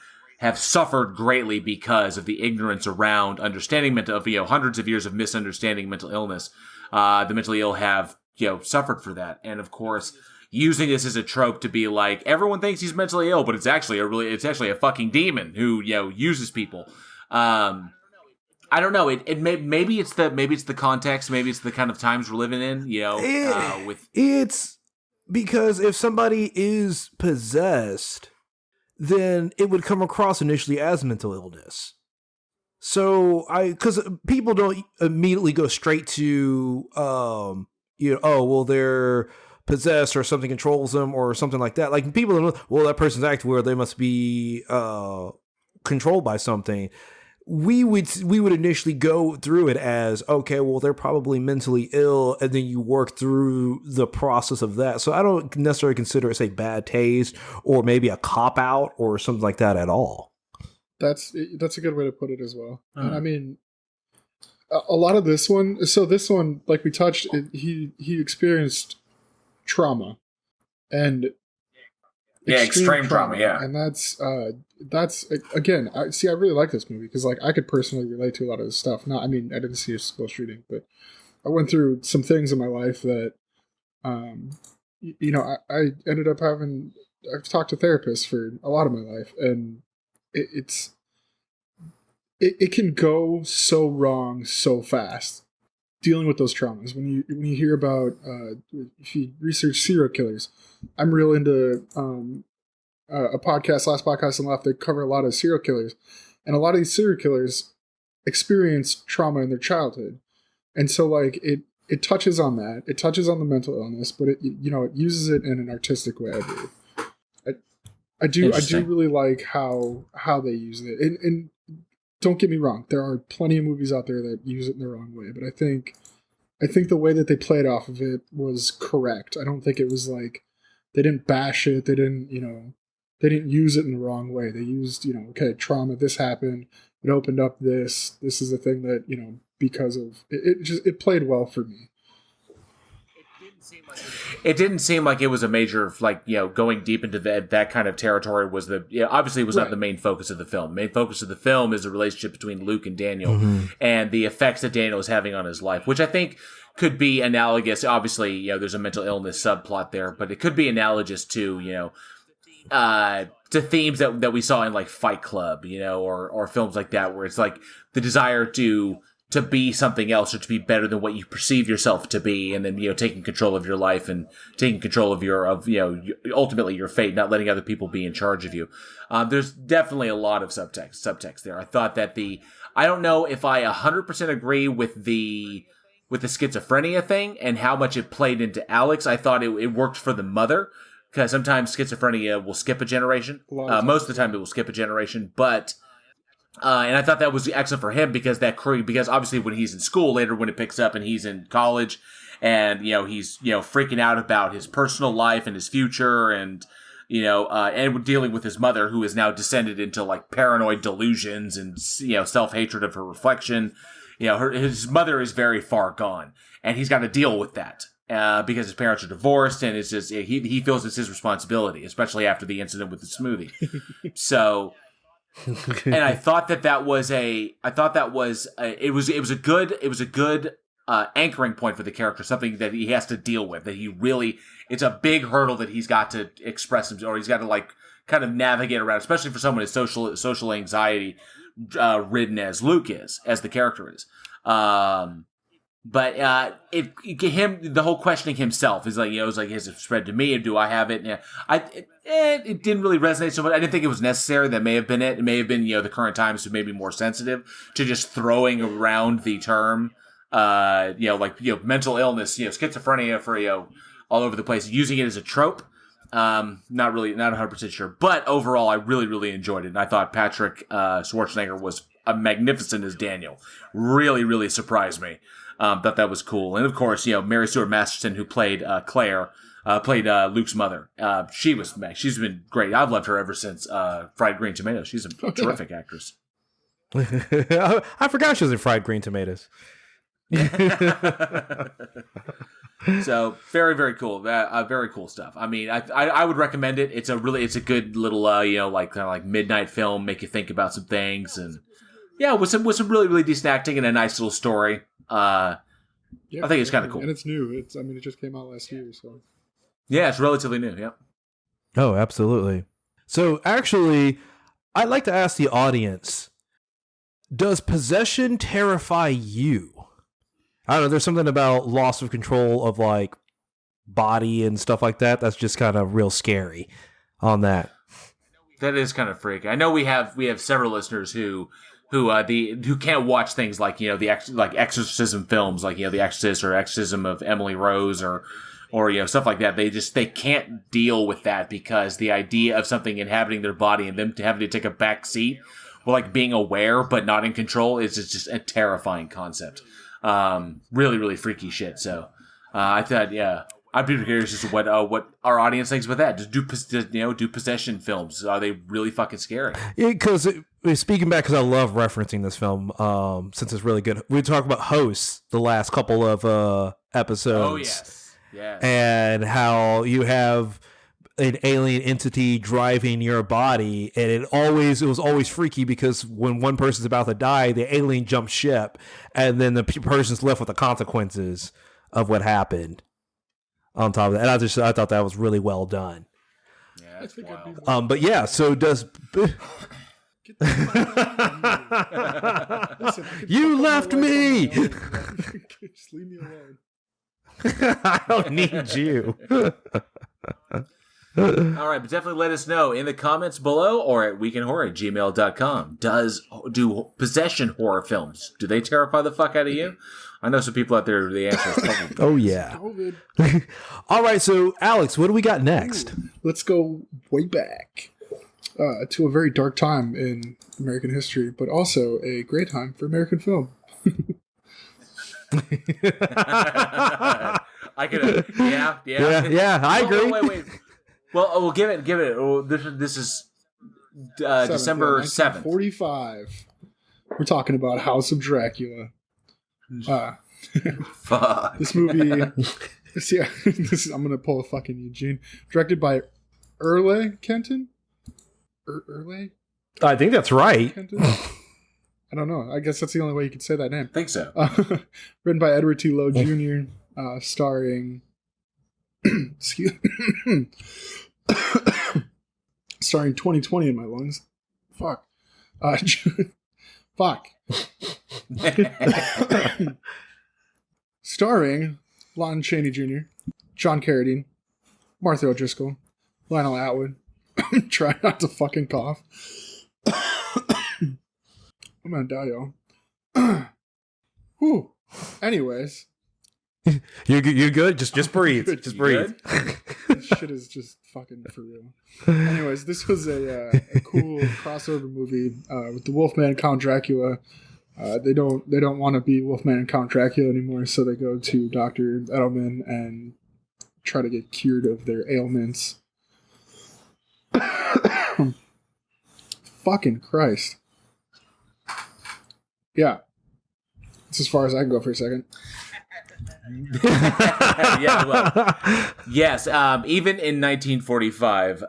suffered greatly because of the ignorance around understanding hundreds of years of misunderstanding mental illness. The mentally ill have, suffered for that. And of course, using this as a trope to be like, everyone thinks he's mentally ill, but it's actually a fucking demon who, uses people. I don't know. Maybe it's the context. Maybe it's the kind of times we're living in, it's because if somebody is possessed, then it would come across initially as mental illness. So because people don't immediately go straight to, they're possessed or something controls them or something like that. Like people don't know, well, that person's acting weird. They must be controlled by something. We would initially go through it as, okay, well, they're probably mentally ill, and then you work through the process of that. So I don't necessarily consider it, say, bad taste or maybe a cop-out or something like that at all. That's a good way to put it as well. And I mean, a lot of this one, like we touched, he experienced trauma. And extreme trauma, yeah. And that's again, I really like this movie because like I could personally relate to a lot of this stuff. I didn't see a school shooting, but I went through some things in my life that, I ended up I've talked to therapists for a lot of my life, and it can go so wrong so fast dealing with those traumas. When you hear about, if you research serial killers, I'm real into a podcast, Last Podcast and Left, they cover a lot of serial killers. And a lot of these serial killers experience trauma in their childhood. And so like it touches on that. It touches on the mental illness, but it uses it in an artistic way. I believe. I do really like how they use it, and don't get me wrong, there are plenty of movies out there that use it in the wrong way, but I think the way that they played off of it was correct. I don't think it was like they didn't bash it, they didn't use it in the wrong way. They used, okay, trauma, this happened, it opened up this is a thing that, because of it played well for me. It didn't seem like it was a major, going deep into that kind of territory was obviously it was not the main focus of the film. The main focus of the film is the relationship between Luke and Daniel and the effects that Daniel is having on his life, which I think could be analogous. Obviously, there's a mental illness subplot there, but it could be analogous to, to themes that we saw in like Fight Club, or films like that, where it's like the desire to be something else or to be better than what you perceive yourself to be, and then taking control of your life and taking control of ultimately your fate, not letting other people be in charge of you. There's definitely a lot of subtext there. I thought that I don't know if I 100% agree with the schizophrenia thing and how much it played into Alex. I thought it worked for the mother, because sometimes schizophrenia will skip a generation. Most of the time it will skip a generation, but and I thought that was excellent for him because obviously when he's in school later, when it picks up and he's in college and, he's, freaking out about his personal life and his future and, and dealing with his mother, who is now descended into like paranoid delusions and, self-hatred of her reflection. His mother is very far gone and he's got to deal with that. Because his parents are divorced and it's just, he feels it's his responsibility, especially after the incident with the smoothie. So, and I thought that was a good anchoring point for the character, something that he has to deal with, it's a big hurdle that he's got to express himself, or he's got to kind of navigate around, especially for someone as social anxiety ridden as Luke is, as the character is. But the whole questioning himself is has it spread to me, or do I have it? Yeah, it didn't really resonate so much. I didn't think it was necessary. That may have been it. It may have been, the current times who may be more sensitive to just throwing around the term, mental illness, schizophrenia for, all over the place, using it as a trope. Not 100% sure. But overall, I really, really enjoyed it. And I thought Patrick Schwarzenegger was magnificent as Daniel. Really, really surprised me. Thought that was cool. And of course, Mary Stuart Masterson, who played Claire, played Luke's mother. She's been great. I've loved her ever since Fried Green Tomatoes. She's a terrific actress. I forgot she was in Fried Green Tomatoes. So very, very cool. Very cool stuff. I mean, I would recommend it. It's a good little kind of like midnight film, make you think about some things, and with some really, really decent acting and a nice little story. I think it's kind of cool, and it's new. It just came out last year, so yeah, it's relatively new. Yeah. Oh, absolutely. So actually, I'd like to ask the audience: does possession terrify you? I don't know. There's something about loss of control of like body and stuff like that. That's just kind of real scary on that. That is kind of freaky. I know we have several listeners who can't watch things like, the exorcism films, like, The Exorcist or Exorcism of Emily Rose or stuff like that. They can't deal with that because the idea of something inhabiting their body and them having to take a back seat, or like being aware but not in control, is just a terrifying concept. Really, really freaky shit. So, I thought, I'd be curious as to what our audience thinks about that. Do possession films? Are they really fucking scary? Yeah, because speaking back, because I love referencing this film, since it's really good. We talked about Hosts the last couple of episodes. Oh yes, and how you have an alien entity driving your body, and it was always freaky because when one person's about to die, the alien jumps ship, and then the person's left with the consequences of what happened. On top of that, and I thought that was really well done. Yeah, that's wild. But yeah, so does you left me? Just leave me alone. I don't need you. All right, but definitely let us know in the comments below or at weekendhorror@gmail.com. Do possession horror films, do they terrify the fuck out of you? I know some people out there, the answer is COVID. Oh, yeah. COVID. All right, so, Alex, what do we got next? Let's go way back to a very dark time in American history, but also a great time for American film. I could, Yeah, I agree. Wait. Well, we'll give it. Oh, this is December 7th. 1945. We're talking about House of Dracula. Fuck. This movie. I'm gonna pull a fucking Eugene. Directed by Erle Kenton. Erle? I think that's right. Kenton? I don't know. I guess that's the only way you could say that name. I think so. Written by Edward T. Lowe Jr., starring... excuse starring 2020 in my lungs. Fuck. Fuck. Starring Lon Chaney Jr., John Carradine, Martha O'Driscoll, Lionel Atwood. Try not to fucking cough. I'm gonna die, y'all. Whew. Anyways. You're good? Just breathe. Just breathe. This shit is just fucking for real. Anyways, this was a cool crossover movie with the Wolfman and Count Dracula. They don't want to be Wolfman and Count Dracula anymore, so they go to Dr. Edelman and try to get cured of their ailments. Fucking Christ. Yeah. That's as far as I can go for a second. Yeah, well, yes. Even in 1945,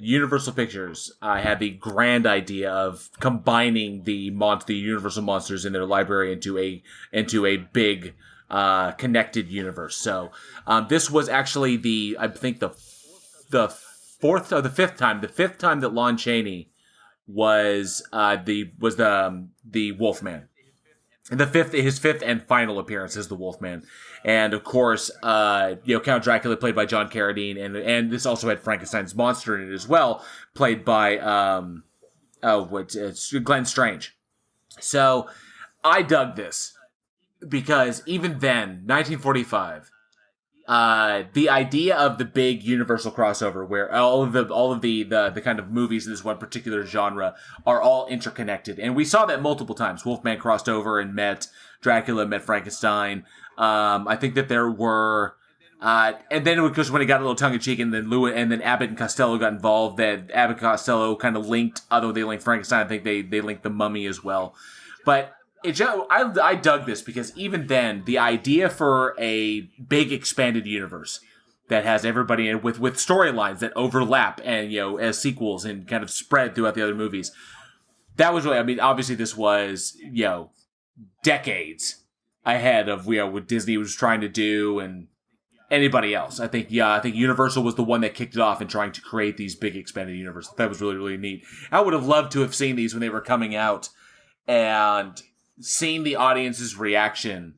Universal Pictures had the grand idea of combining the Universal monsters in their library into a big connected universe. So this was actually the fifth time that Lon Chaney was the Wolfman. His fifth and final appearance as the Wolfman, and of course, Count Dracula played by John Carradine, and this also had Frankenstein's monster in it as well, played by Glenn Strange. So I dug this because even then, 1945. The idea of the big universal crossover where all of the kind of movies in this one particular genre are all interconnected. And we saw that multiple times. Wolfman crossed over and met Dracula, met Frankenstein. I think that there were, and then because when it got a little tongue in cheek and then Abbott and Costello got involved, that Abbott and Costello kind of linked, although they linked Frankenstein, I think they linked the Mummy as well. But I dug this because even then, the idea for a big expanded universe that has everybody in with storylines that overlap and, as sequels and kind of spread throughout the other movies, that was really, obviously this was, decades ahead of, what Disney was trying to do and anybody else. I think Universal was the one that kicked it off in trying to create these big expanded universes. That was really, really neat. I would have loved to have seen these when they were coming out and seeing the audience's reaction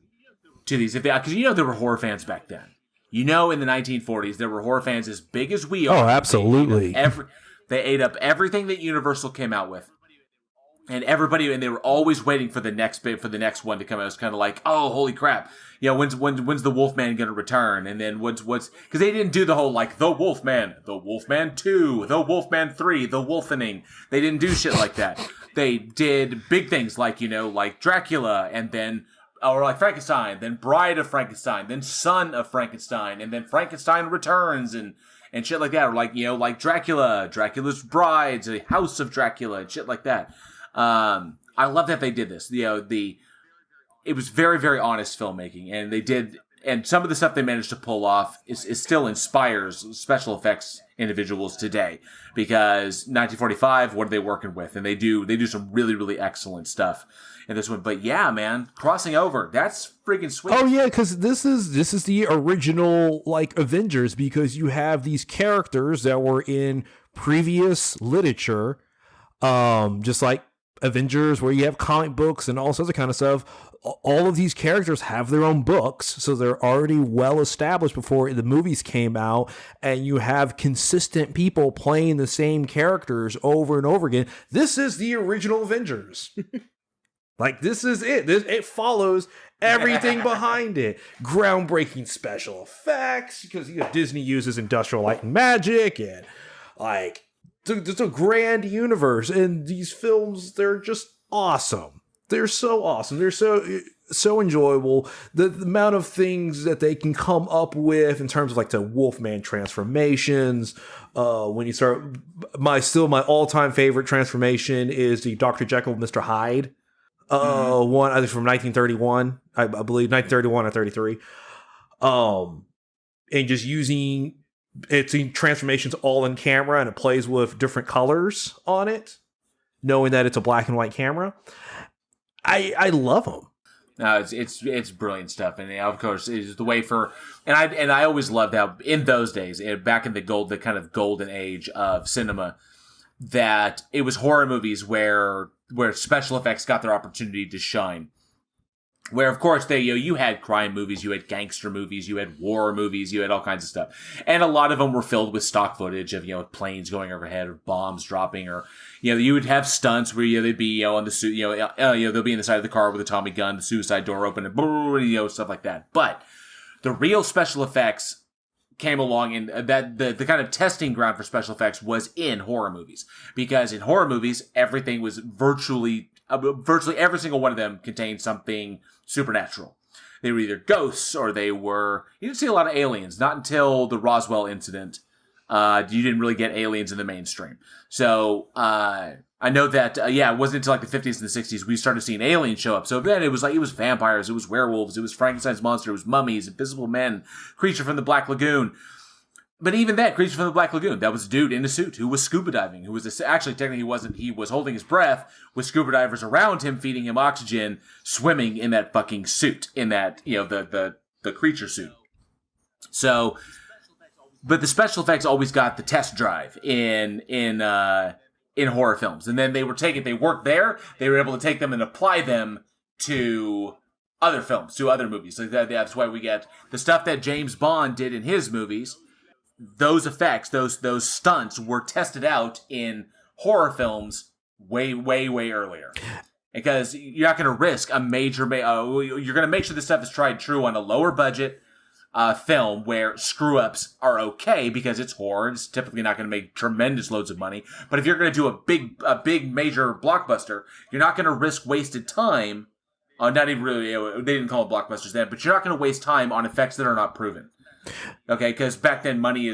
to these, because there were horror fans back then. In the 1940s, there were horror fans as big as we are. Oh, absolutely. They ate up everything that Universal came out with, and they were always waiting for the next one to come out. It was kind of like, oh, holy crap! When's the Wolfman going to return? And then what's because they didn't do the whole like the Wolfman 2, the Wolfman 3, the Wolfening. They didn't do shit like that. They did big things like, like Dracula, and then, or like Frankenstein, then Bride of Frankenstein, then Son of Frankenstein, and then Frankenstein Returns, and shit like that. Or like, like Dracula's Brides, the House of Dracula, and shit like that. I love that they did this. It was very, very honest filmmaking, and they did, and some of the stuff they managed to pull off is still inspires special effects individuals today, because 1945, what are they working with? And they do some really, really excellent stuff in this one. But yeah, man, crossing over, that's freaking sweet. Oh yeah, because this is the original like Avengers, because you have these characters that were in previous literature, just like Avengers, where you have comic books and all sorts of kind of stuff. All of these characters have their own books, so they're already well established before the movies came out, and you have consistent people playing the same characters over and over again. This is the original Avengers. Like, this is it. It follows everything behind it. Groundbreaking special effects, because Disney uses industrial light and magic, and like, it's a grand universe. And these films, they're just awesome. They're so awesome. They're so enjoyable. The amount of things that they can come up with in terms of like the Wolfman transformations. When you start, my all-time favorite transformation is the Dr. Jekyll, Mr. Hyde. One, I think from 1931, I believe 1931 or 33. And just using it's transformations all in camera, and it plays with different colors on it, knowing that it's a black and white camera. I love them. No, it's brilliant stuff, and of course, it's the way for I always loved how in those days, back in the kind of golden age of cinema, that it was horror movies where special effects got their opportunity to shine. Where, of course, you had crime movies, you had gangster movies, you had war movies, you had all kinds of stuff. And a lot of them were filled with stock footage of, planes going overhead or bombs dropping, or, you would have stunts where, they'd be, on the suit, they'll be in the side of the car with a Tommy gun, the suicide door open, and, stuff like that. But the real special effects came along, and that the kind of testing ground for special effects was in horror movies. Because in horror movies, everything was virtually every single one of them contained something supernatural. They were either ghosts or you didn't see a lot of aliens. Not until the Roswell incident, you didn't really get aliens in the mainstream. So, I know that, it wasn't until like the 50s and the 60s we started seeing aliens show up. So then it was vampires, it was werewolves, it was Frankenstein's monster, it was mummies, invisible men, creature from the Black Lagoon. But even that, Creature from the Black Lagoon, that was a dude in a suit who was scuba diving, actually technically he wasn't, he was holding his breath with scuba divers around him, feeding him oxygen, swimming in that fucking suit, in that, the creature suit. So, but the special effects always got the test drive in horror films. And then they worked there, they were able to take them and apply them to other films, to other movies. So that's why we get the stuff that James Bond did in his movies. Those effects, those stunts were tested out in horror films way, way, way earlier. Because you're not going to risk a major, you're going to make sure this stuff is tried true on a lower budget film where screw-ups are okay because it's horror. It's typically not going to make tremendous loads of money. But if you're going to do a big major blockbuster, you're not going to risk wasted time. Not even really, they didn't call it blockbusters then, but you're not going to waste time on effects that are not proven. Okay, because back then money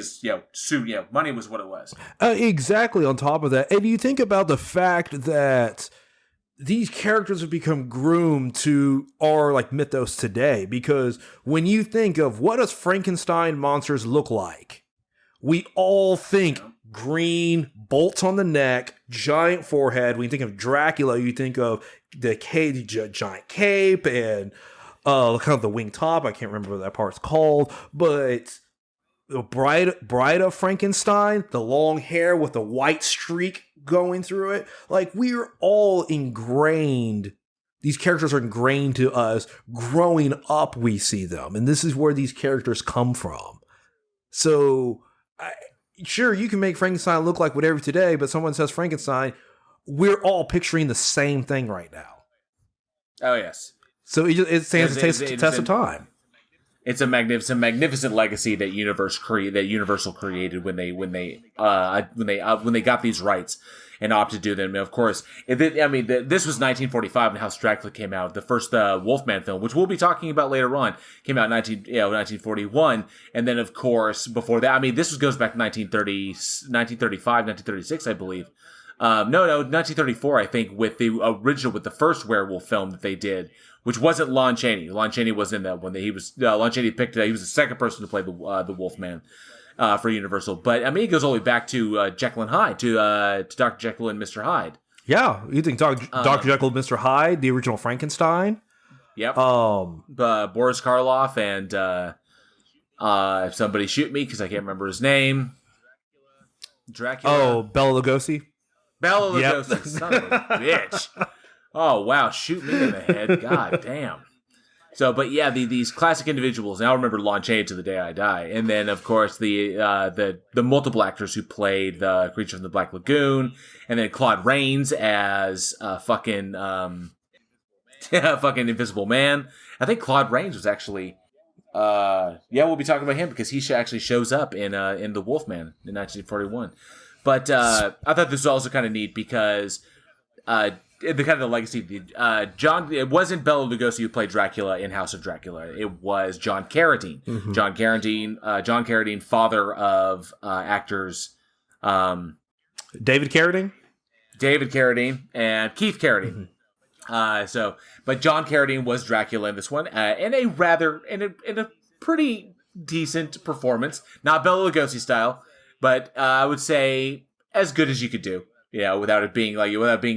money was what it was. Exactly. On top of that, and you think about the fact that these characters have become groomed to our like mythos today, because when you think of what does Frankenstein monsters look like, we all think green, bolts on the neck, giant forehead. When you think of Dracula, you think of the giant cape and kind of the wing top. I can't remember what that part's called, but the Bride of Frankenstein, the long hair with the white streak going through it. Like, we're all ingrained. These characters are ingrained to us. Growing up, we see them. And this is where these characters come from. So, sure, you can make Frankenstein look like whatever today, but someone says Frankenstein, we're all picturing the same thing right now. Oh, yes. So it stands the test of time. It's a magnificent legacy that Universal created when they got these rights and opted to do them. And of course, this was 1945 when House Dracula came out. The first Wolfman film, which we'll be talking about later on, came out in 1941. And then, of course, before that, this goes back to 1935, 1936, I believe. 1934, I think, with the first werewolf film that they did, which wasn't Lon Chaney. Lon Chaney was in that one. Lon Chaney picked it. He was the second person to play the Wolfman for Universal. But it goes all the way back to Jekyll and Hyde, to Dr. Jekyll and Mr. Hyde. Yeah, you think Dr. Jekyll and Mr. Hyde, the original Frankenstein? Yep. Boris Karloff and somebody shoot me because I can't remember his name. Dracula. Oh, Bela Lugosi. Bela Lugosi, son of a bitch. Oh, wow, shoot me in the head. God damn. So, but yeah, these classic individuals, and I'll remember Lon Chaney to the day I die. And then, of course, the multiple actors who played the Creature from the Black Lagoon, and then Claude Rains as fucking Invisible Man. I think Claude Rains was actually, we'll be talking about him because he actually shows up in The Wolfman in 1941. But I thought this was also kind of neat because the kind of the legacy. It wasn't Bela Lugosi who played Dracula in House of Dracula. It was John Carradine. Mm-hmm. John Carradine, father of actors David Carradine and Keith Carradine. Mm-hmm. But John Carradine was Dracula in this one, in a pretty decent performance, not Bela Lugosi style, but I would say as good as you could do. Without being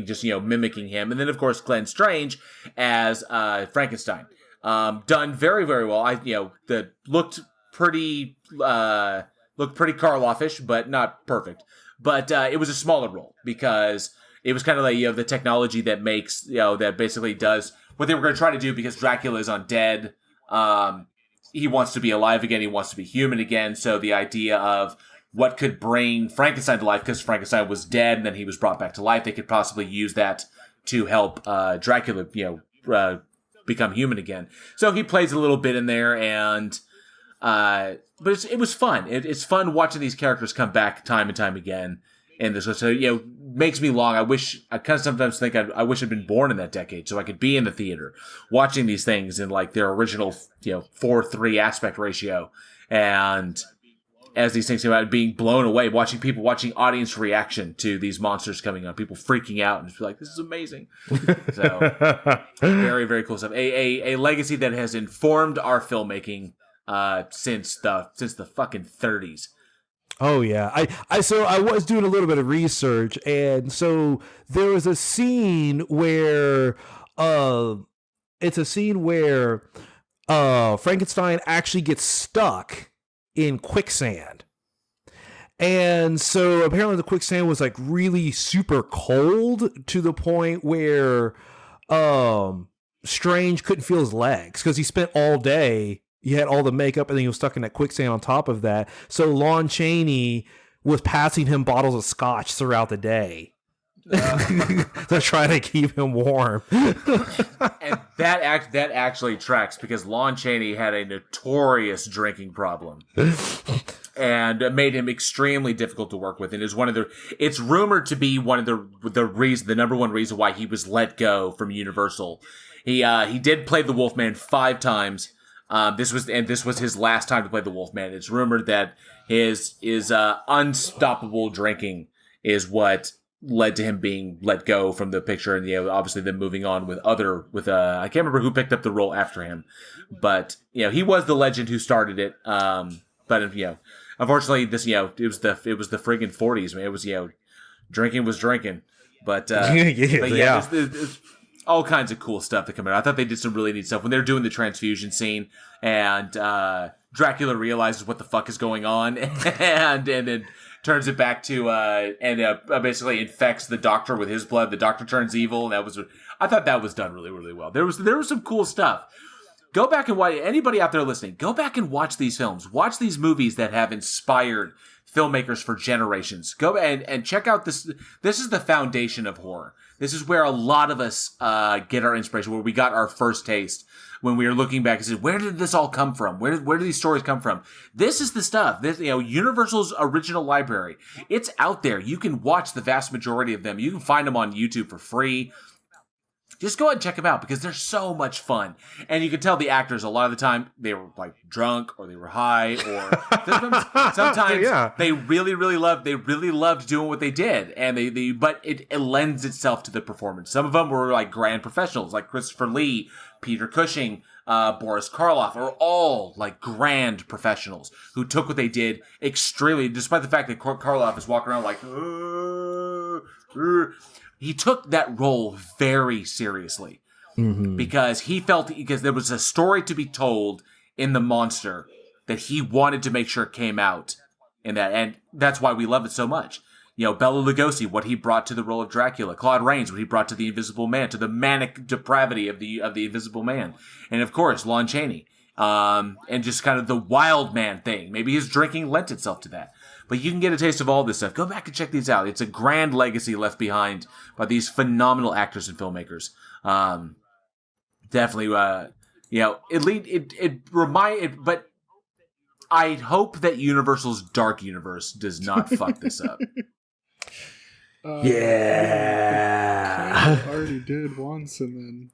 just mimicking him, and then of course Glenn Strange as Frankenstein, done very, very well. That looked pretty Karloff-ish, but not perfect. But it was a smaller role because it was kind of like the technology that makes that basically does what they were going to try to do because Dracula is undead. He wants to be alive again. He wants to be human again. So the idea of what could bring Frankenstein to life, because Frankenstein was dead and then he was brought back to life, they could possibly use that to help Dracula, become human again. So he plays a little bit in there, and but it was fun. It's fun watching these characters come back time and time again. And this, so makes me long. I kind of sometimes think I wish I'd been born in that decade so I could be in the theater watching these things in like their original 4:3 aspect ratio, and as these things come out, being blown away, watching audience reaction to these monsters coming on, people freaking out and just be like, this is amazing. So very, very cool stuff. A legacy that has informed our filmmaking since the fucking 30s. Oh yeah. I was doing a little bit of research, and so there was a scene where Frankenstein actually gets stuck in quicksand. And so apparently the quicksand was like really super cold to the point where Strange couldn't feel his legs because he spent all day, he had all the makeup, and then he was stuck in that quicksand on top of that. So Lon Chaney was passing him bottles of scotch throughout the day. They're trying to keep him warm. And that actually tracks because Lon Chaney had a notorious drinking problem. And made him extremely difficult to work with, and is it's rumored to be one of the number one reason why he was let go from Universal. He did play the Wolfman 5 times. This was his last time to play the Wolfman. It's rumored that his unstoppable drinking is what led to him being let go from the picture, and obviously then moving on with I can't remember who picked up the role after him, but he was the legend who started it. But unfortunately, this it was the friggin' 40s, man. It was drinking was drinking, but there's all kinds of cool stuff that come out. I thought they did some really neat stuff when they're doing the transfusion scene, and Dracula realizes what the fuck is going on, and then turns it back to basically infects the doctor with his blood. The doctor turns evil, and I thought that was done really, really well. There was some cool stuff. Go back and watch, anybody out there listening, go back and watch these films. Watch these movies that have inspired filmmakers for generations. Go and check out this. This is the foundation of horror. This is where a lot of us get our inspiration, where we got our first taste when we were looking back and said, where did this all come from? Where do these stories come from? This is the stuff. This, Universal's original library. It's out there. You can watch the vast majority of them. You can find them on YouTube for free. Just go ahead and check them out because they're so much fun. And you can tell the actors a lot of the time they were like drunk or they were high or sometimes they really, really loved doing what they did. And but it lends itself to the performance. Some of them were like grand professionals like Christopher Lee, Peter Cushing, Boris Karloff are all like grand professionals who took what they did extremely, despite the fact that Karloff is walking around like, he took that role very seriously because he felt because there was a story to be told in the monster that he wanted to make sure came out in that, and that's why we love it so much. Bela Lugosi, what he brought to the role of Dracula, Claude Rains, what he brought to the Invisible Man, to the manic depravity of the Invisible Man, and of course Lon Chaney, and just kind of the wild man thing. Maybe his drinking lent itself to that. But you can get a taste of all this stuff. Go back and check these out. It's a grand legacy left behind by these phenomenal actors and filmmakers. definitely. But I hope that Universal's Dark Universe does not fuck this up. Yeah. Kind of already did once, and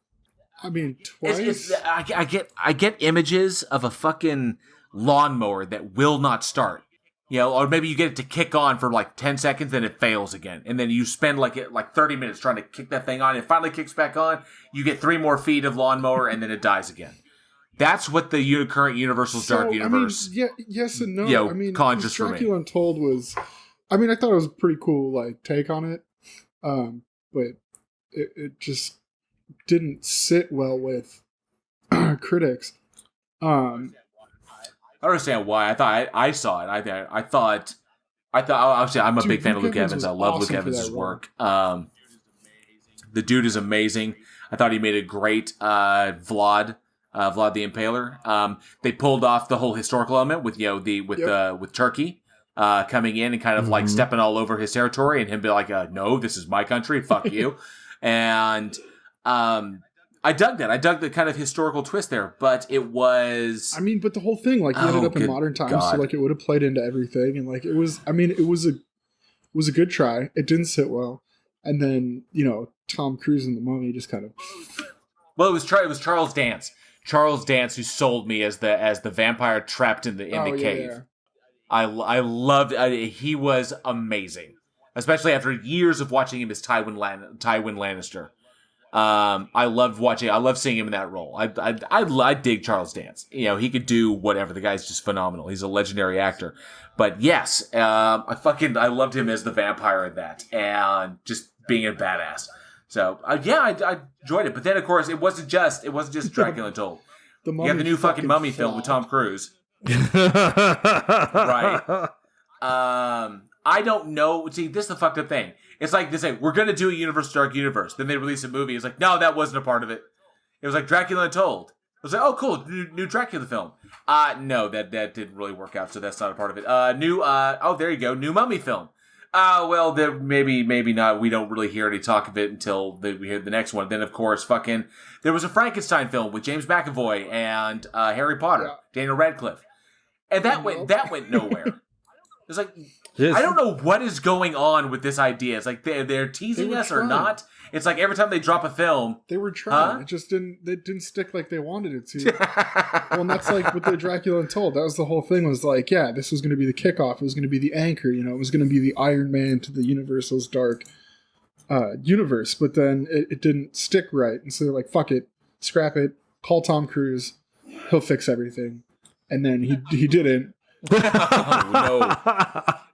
then twice. I get images of a fucking lawnmower that will not start. Or maybe you get it to kick on for like 10 seconds, then it fails again. And then you spend like 30 minutes trying to kick that thing on. It finally kicks back on. You get 3 more feet of lawnmower, and then it dies again. That's what the current Universal's Dark Universe. Yes and no. Conjures for me. Dracula Untold was. I thought it was a pretty cool take on it, but it just didn't sit well with critics. I understand why. I saw it. I thought. Obviously, I'm a big fan of Luke Evans. I love Luke Evans' work. The dude is amazing. I thought he made a great Vlad the Impaler. They pulled off the whole historical element with with Turkey coming in and kind of like stepping all over his territory, and him be like, "No, this is my country. Fuck you." And I dug that. I dug the kind of historical twist there, but it was. But the whole thing, he ended up in modern times, so it would have played into everything, and it was. It was a good try. It didn't sit well, and then Tom Cruise and the Mummy just kind of. Well, it was Charles Dance. Charles Dance, who sold me as the vampire trapped in the cave. Yeah. I loved. He was amazing, especially after years of watching him as Tywin Lannister. I loved seeing him in that role. I dig Charles Dance. He could do whatever. The guy's just phenomenal. He's a legendary actor. But yes, I loved him as the vampire in that, and just being a badass. So I enjoyed it. But then of course it wasn't just Dracula Untold. You have the new fucking Mummy film with Tom Cruise. Right. I don't know. See, this is the fucked up thing. It's like they say, we're going to do a Universe Dark Universe. Then they release a movie. It's like, no, that wasn't a part of it. It was like Dracula Untold. It was like, oh, cool, new Dracula film. No, that didn't really work out, so that's not a part of it. There you go, new Mummy film. Well, maybe not. We don't really hear any talk of it until we hear the next one. Then, of course, there was a Frankenstein film with James McAvoy and Harry Potter, Daniel Radcliffe. And that went nowhere. It's like, I don't know what is going on with this idea. It's like they're teasing us or not. It's like every time they drop a film, they were trying. It just didn't stick like they wanted it to. Well, and that's like with the Dracula Untold. That was the whole thing. Was like, this was going to be the kickoff. It was going to be the anchor. It was going to be the Iron Man to the Universal's Dark universe. But then it didn't stick right, and so they're like, fuck it, scrap it. Call Tom Cruise. He'll fix everything. And then he didn't.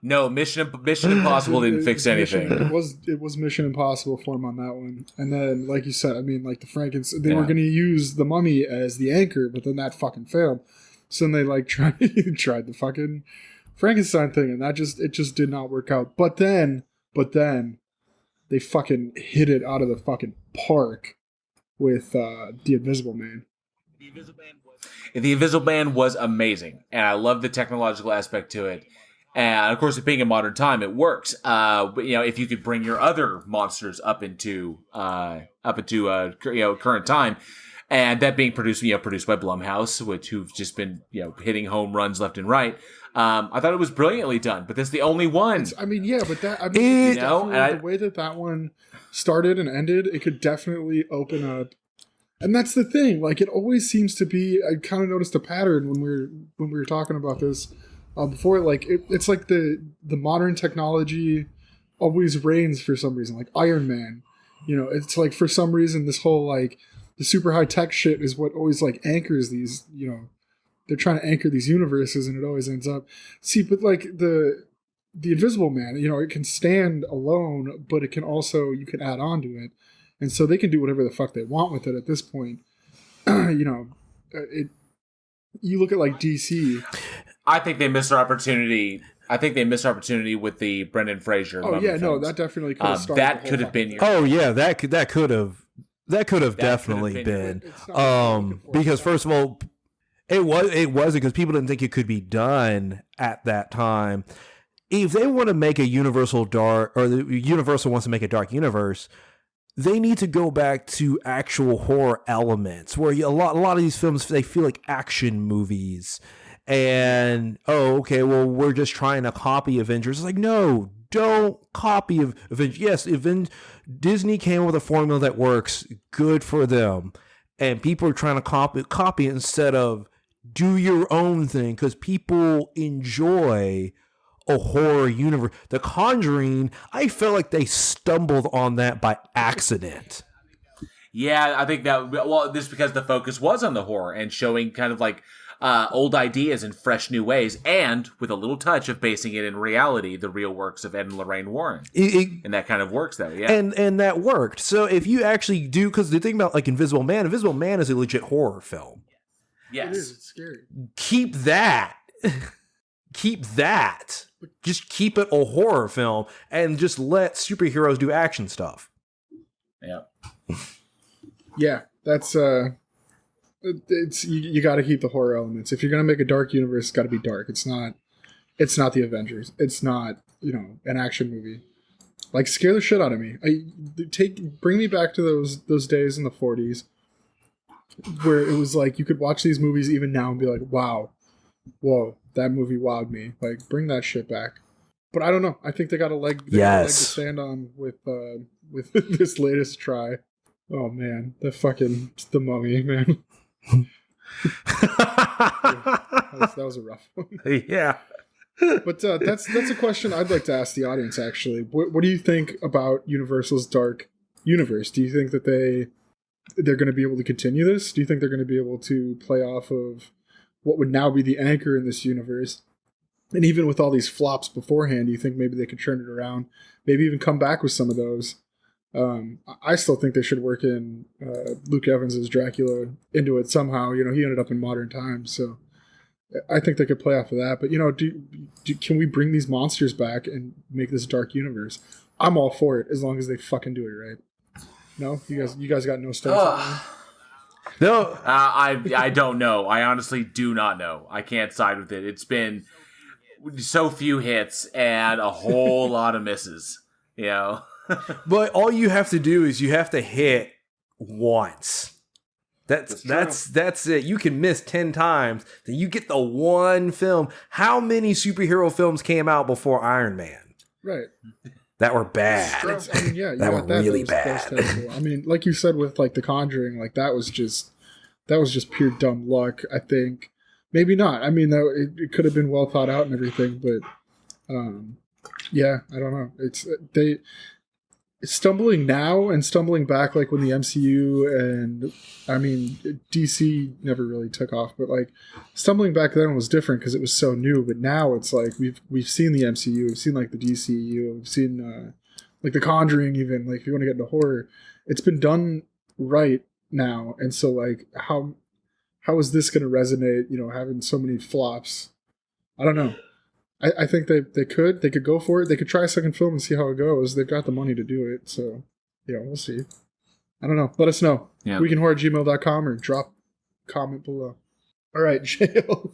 No, Mission Impossible didn't fix anything. It was Mission Impossible for him on that one. And then, like you said, the Frankenstein, they were going to use the Mummy as the anchor, but then that fucking failed. So then they tried the fucking Frankenstein thing, and it just did not work out. But then they fucking hit it out of the fucking park with the Invisible Man. The Invisible Man was amazing, and I love the technological aspect to it. And of course, it being a modern time, it works. If you could bring your other monsters up into current time, and that being produced by Blumhouse, who've just been hitting home runs left and right. I thought it was brilliantly done, but that's the only one. The way that one started and ended, it could definitely open up. And that's the thing. It always seems to be. I kind of noticed a pattern when we were talking about this before. It's like the modern technology always reigns for some reason. Like Iron Man, it's like for some reason this whole the super high tech shit is what always anchors these. They're trying to anchor these universes, and it always ends up. See, but the Invisible Man, it can stand alone, but it can also you can add on to it. And so they can do whatever the fuck they want with it at this point. You look at DC. I think they missed their opportunity. With the Brendan Fraser. Oh yeah, films. That definitely could have started. That could have been your. Oh yeah, that could have definitely been. Because first of all, it wasn't because people didn't think it could be done at that time. If they want to make a Universal Dark, or the Universal wants to make a Dark Universe. they need to go back to actual horror elements where a lot of these films, they feel like action movies. And, okay, well, we're just trying to copy Avengers. It's like, no, don't copy Avengers. Yes, Disney came up with a formula that works. Good for them. And people are trying to copy instead of do your own thing, because people enjoy a horror universe. The Conjuring, I felt like they stumbled on that by accident. Yeah, I think that, well, this is because the focus was on the horror and showing kind of like old ideas in fresh new ways, and with a little touch of basing it in reality, the real works of Ed and Lorraine Warren. And that kind of works, though, yeah. And that worked. So if you actually do, because the thing about like Invisible Man is a legit horror film. Yes. It is. It's scary. Keep that. Keep that. Just keep it a horror film and just let superheroes do action stuff. Yeah. Yeah, that's it's you got to keep the horror elements. If you're gonna make a dark universe, it's got to be dark. It's not the Avengers. It's not an action movie. Like, scare the shit out of me. Bring me back to those days in the 40s where it was like you could watch these movies even now and be like, wow, whoa, that movie wowed me. Like, bring that shit back. But I don't know. I think they got a leg. They got a leg to stand on with this latest try. Oh man, the Mummy, man. that was a rough one. Yeah. But that's a question I'd like to ask the audience, actually. What do you think about Universal's Dark Universe? Do you think that they're going to be able to continue this? Do you think they're going to be able to play off of what would now be the anchor in this universe? And even with all these flops beforehand, do you think maybe they could turn it around? Maybe even come back with some of those? I still think they should work in Luke Evans' Dracula into it somehow. He ended up in modern times, so I think they could play off of that. But can we bring these monsters back and make this dark universe? I'm all for it as long as they fucking do it right. No, you guys got no stance. No, I don't know. I honestly do not know. I can't side with it. It's been so few hits and a whole lot of misses. But all you have to do is you have to hit once. That's it. You can miss 10 times, then you get the one film. How many superhero films came out before Iron Man? Right. That were bad. That were really bad. I mean, like you said with like The Conjuring, like that was just pure dumb luck. I think maybe not. I mean, it could have been well thought out and everything, but yeah, I don't know. It's stumbling now and stumbling back, like when the MCU and DC never really took off, but like stumbling back then was different because it was so new. But now it's like we've seen the MCU, we've seen like the DCU, we've seen like The Conjuring, even like if you want to get into horror, it's been done right now. And so like how is this going to resonate? Having so many flops, I don't know. I think they could go for it. They could try a second film and see how it goes. They've got the money to do it. So, we'll see. I don't know. Let us know. Yeah. weekinhorror@gmail.com or drop comment below. All right, Jail,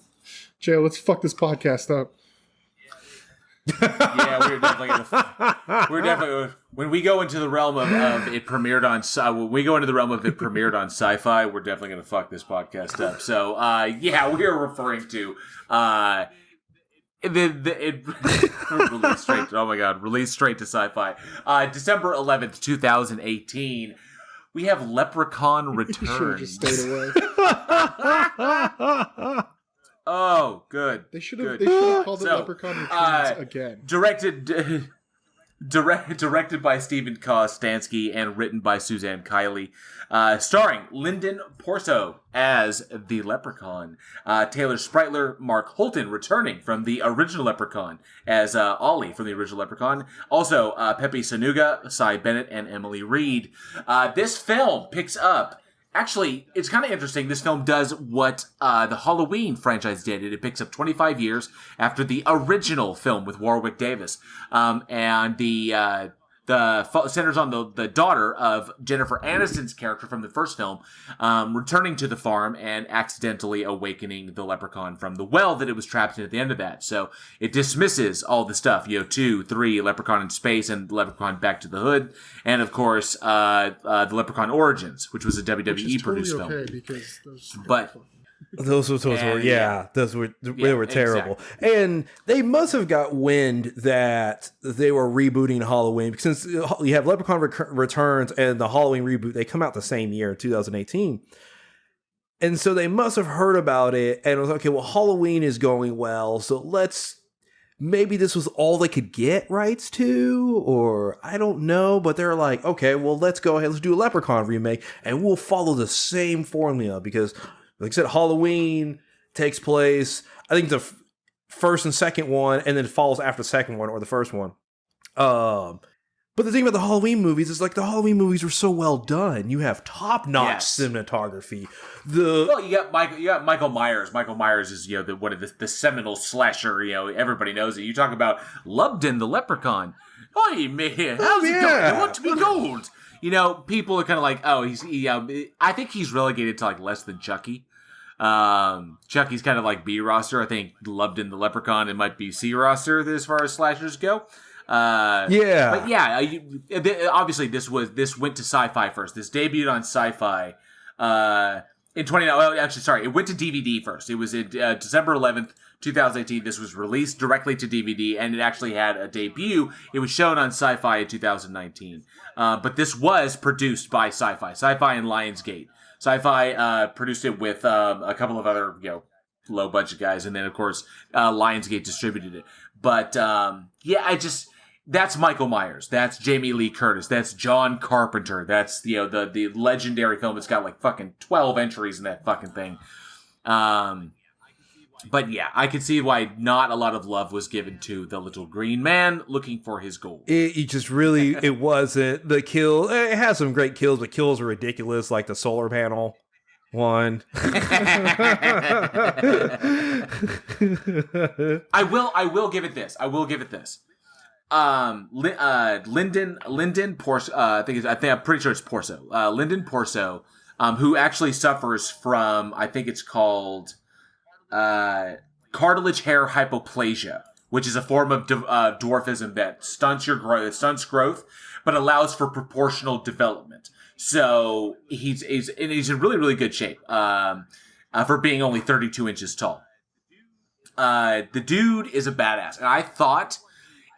let's fuck this podcast up. Yeah, we're definitely when we go into the realm of it premiered on Sci-Fi, we're definitely going to fuck this podcast up. So, we are referring to released straight to Sci-Fi. December 11th, 2018. We have Leprechaun Returns. Just stayed away. Oh, good. They should have called it Leprechaun Returns again. Directed by Stephen Kostansky and written by Suzanne Kiley. Starring Lyndon Porso as the Leprechaun. Taylor Spritler, Mark Holton returning from the original Leprechaun as Ollie from the original Leprechaun. Also, Pepe Sanuga, Cy Bennett, and Emily Reed. This film picks up... Actually, it's kind of interesting. This film does what the Halloween franchise did. It picks up 25 years after the original film with Warwick Davis. And the centers on the daughter of Jennifer Aniston's character from the first film, returning to the farm and accidentally awakening the leprechaun from the well that it was trapped in at the end of that. So it dismisses all the stuff, 2, 3, Leprechaun in Space, and Leprechaun Back to the Hood, and of course, the Leprechaun Origins, which was a WWE produced film. Because those Those were they were terrible. Exactly. And they must have got wind that they were rebooting Halloween, since you have Leprechaun Returns and the Halloween reboot. They come out the same year, 2018. And so they must have heard about it and it was okay, well, Halloween is going well, so maybe this was all they could get rights to, or I don't know, but they're like, okay, well, let's go ahead, let's do a Leprechaun remake and we'll follow the same formula because, like I said, Halloween takes place, I think the first and second one, and then it follows after the second one or the first one. But the thing about the Halloween movies is, like, the Halloween movies were so well done. You have top-notch cinematography. Well, you got Michael Myers. Michael Myers is one of the seminal slasher. Everybody knows it. You talk about Lubden the Leprechaun. Hey man, how's it going? I want to be gold. People are kind of like, oh, I think he's relegated to like less than Chucky. Chucky's kind of like B roster. I think Lubden the Leprechaun, it might be C roster as far as slashers go. But yeah, obviously this went to Sci-Fi first. This debuted on Sci-Fi in 20. Well, actually, sorry, it went to DVD first. It was in December 11th, 2018. This was released directly to DVD, and it actually had a debut. It was shown on Sci-Fi in 2019. But this was produced by Sci-Fi and Lionsgate. Sci-Fi produced it with a couple of other, low budget guys, and then of course Lionsgate distributed it. But that's Michael Myers, that's Jamie Lee Curtis, that's John Carpenter, that's the legendary film that's got like fucking 12 entries in that fucking thing. But yeah, I can see why not a lot of love was given to the little green man looking for his gold. It wasn't. The kill, it has some great kills, but kills are ridiculous, like the solar panel one. I will give it this. Lyndon Porso, I'm pretty sure it's Porso. Lyndon Porso, who actually suffers from, I think it's called cartilage hair hypoplasia, which is a form of dwarfism that stunts growth, but allows for proportional development. So he's in really, really good shape for being only 32 inches tall. The dude is a badass, and I thought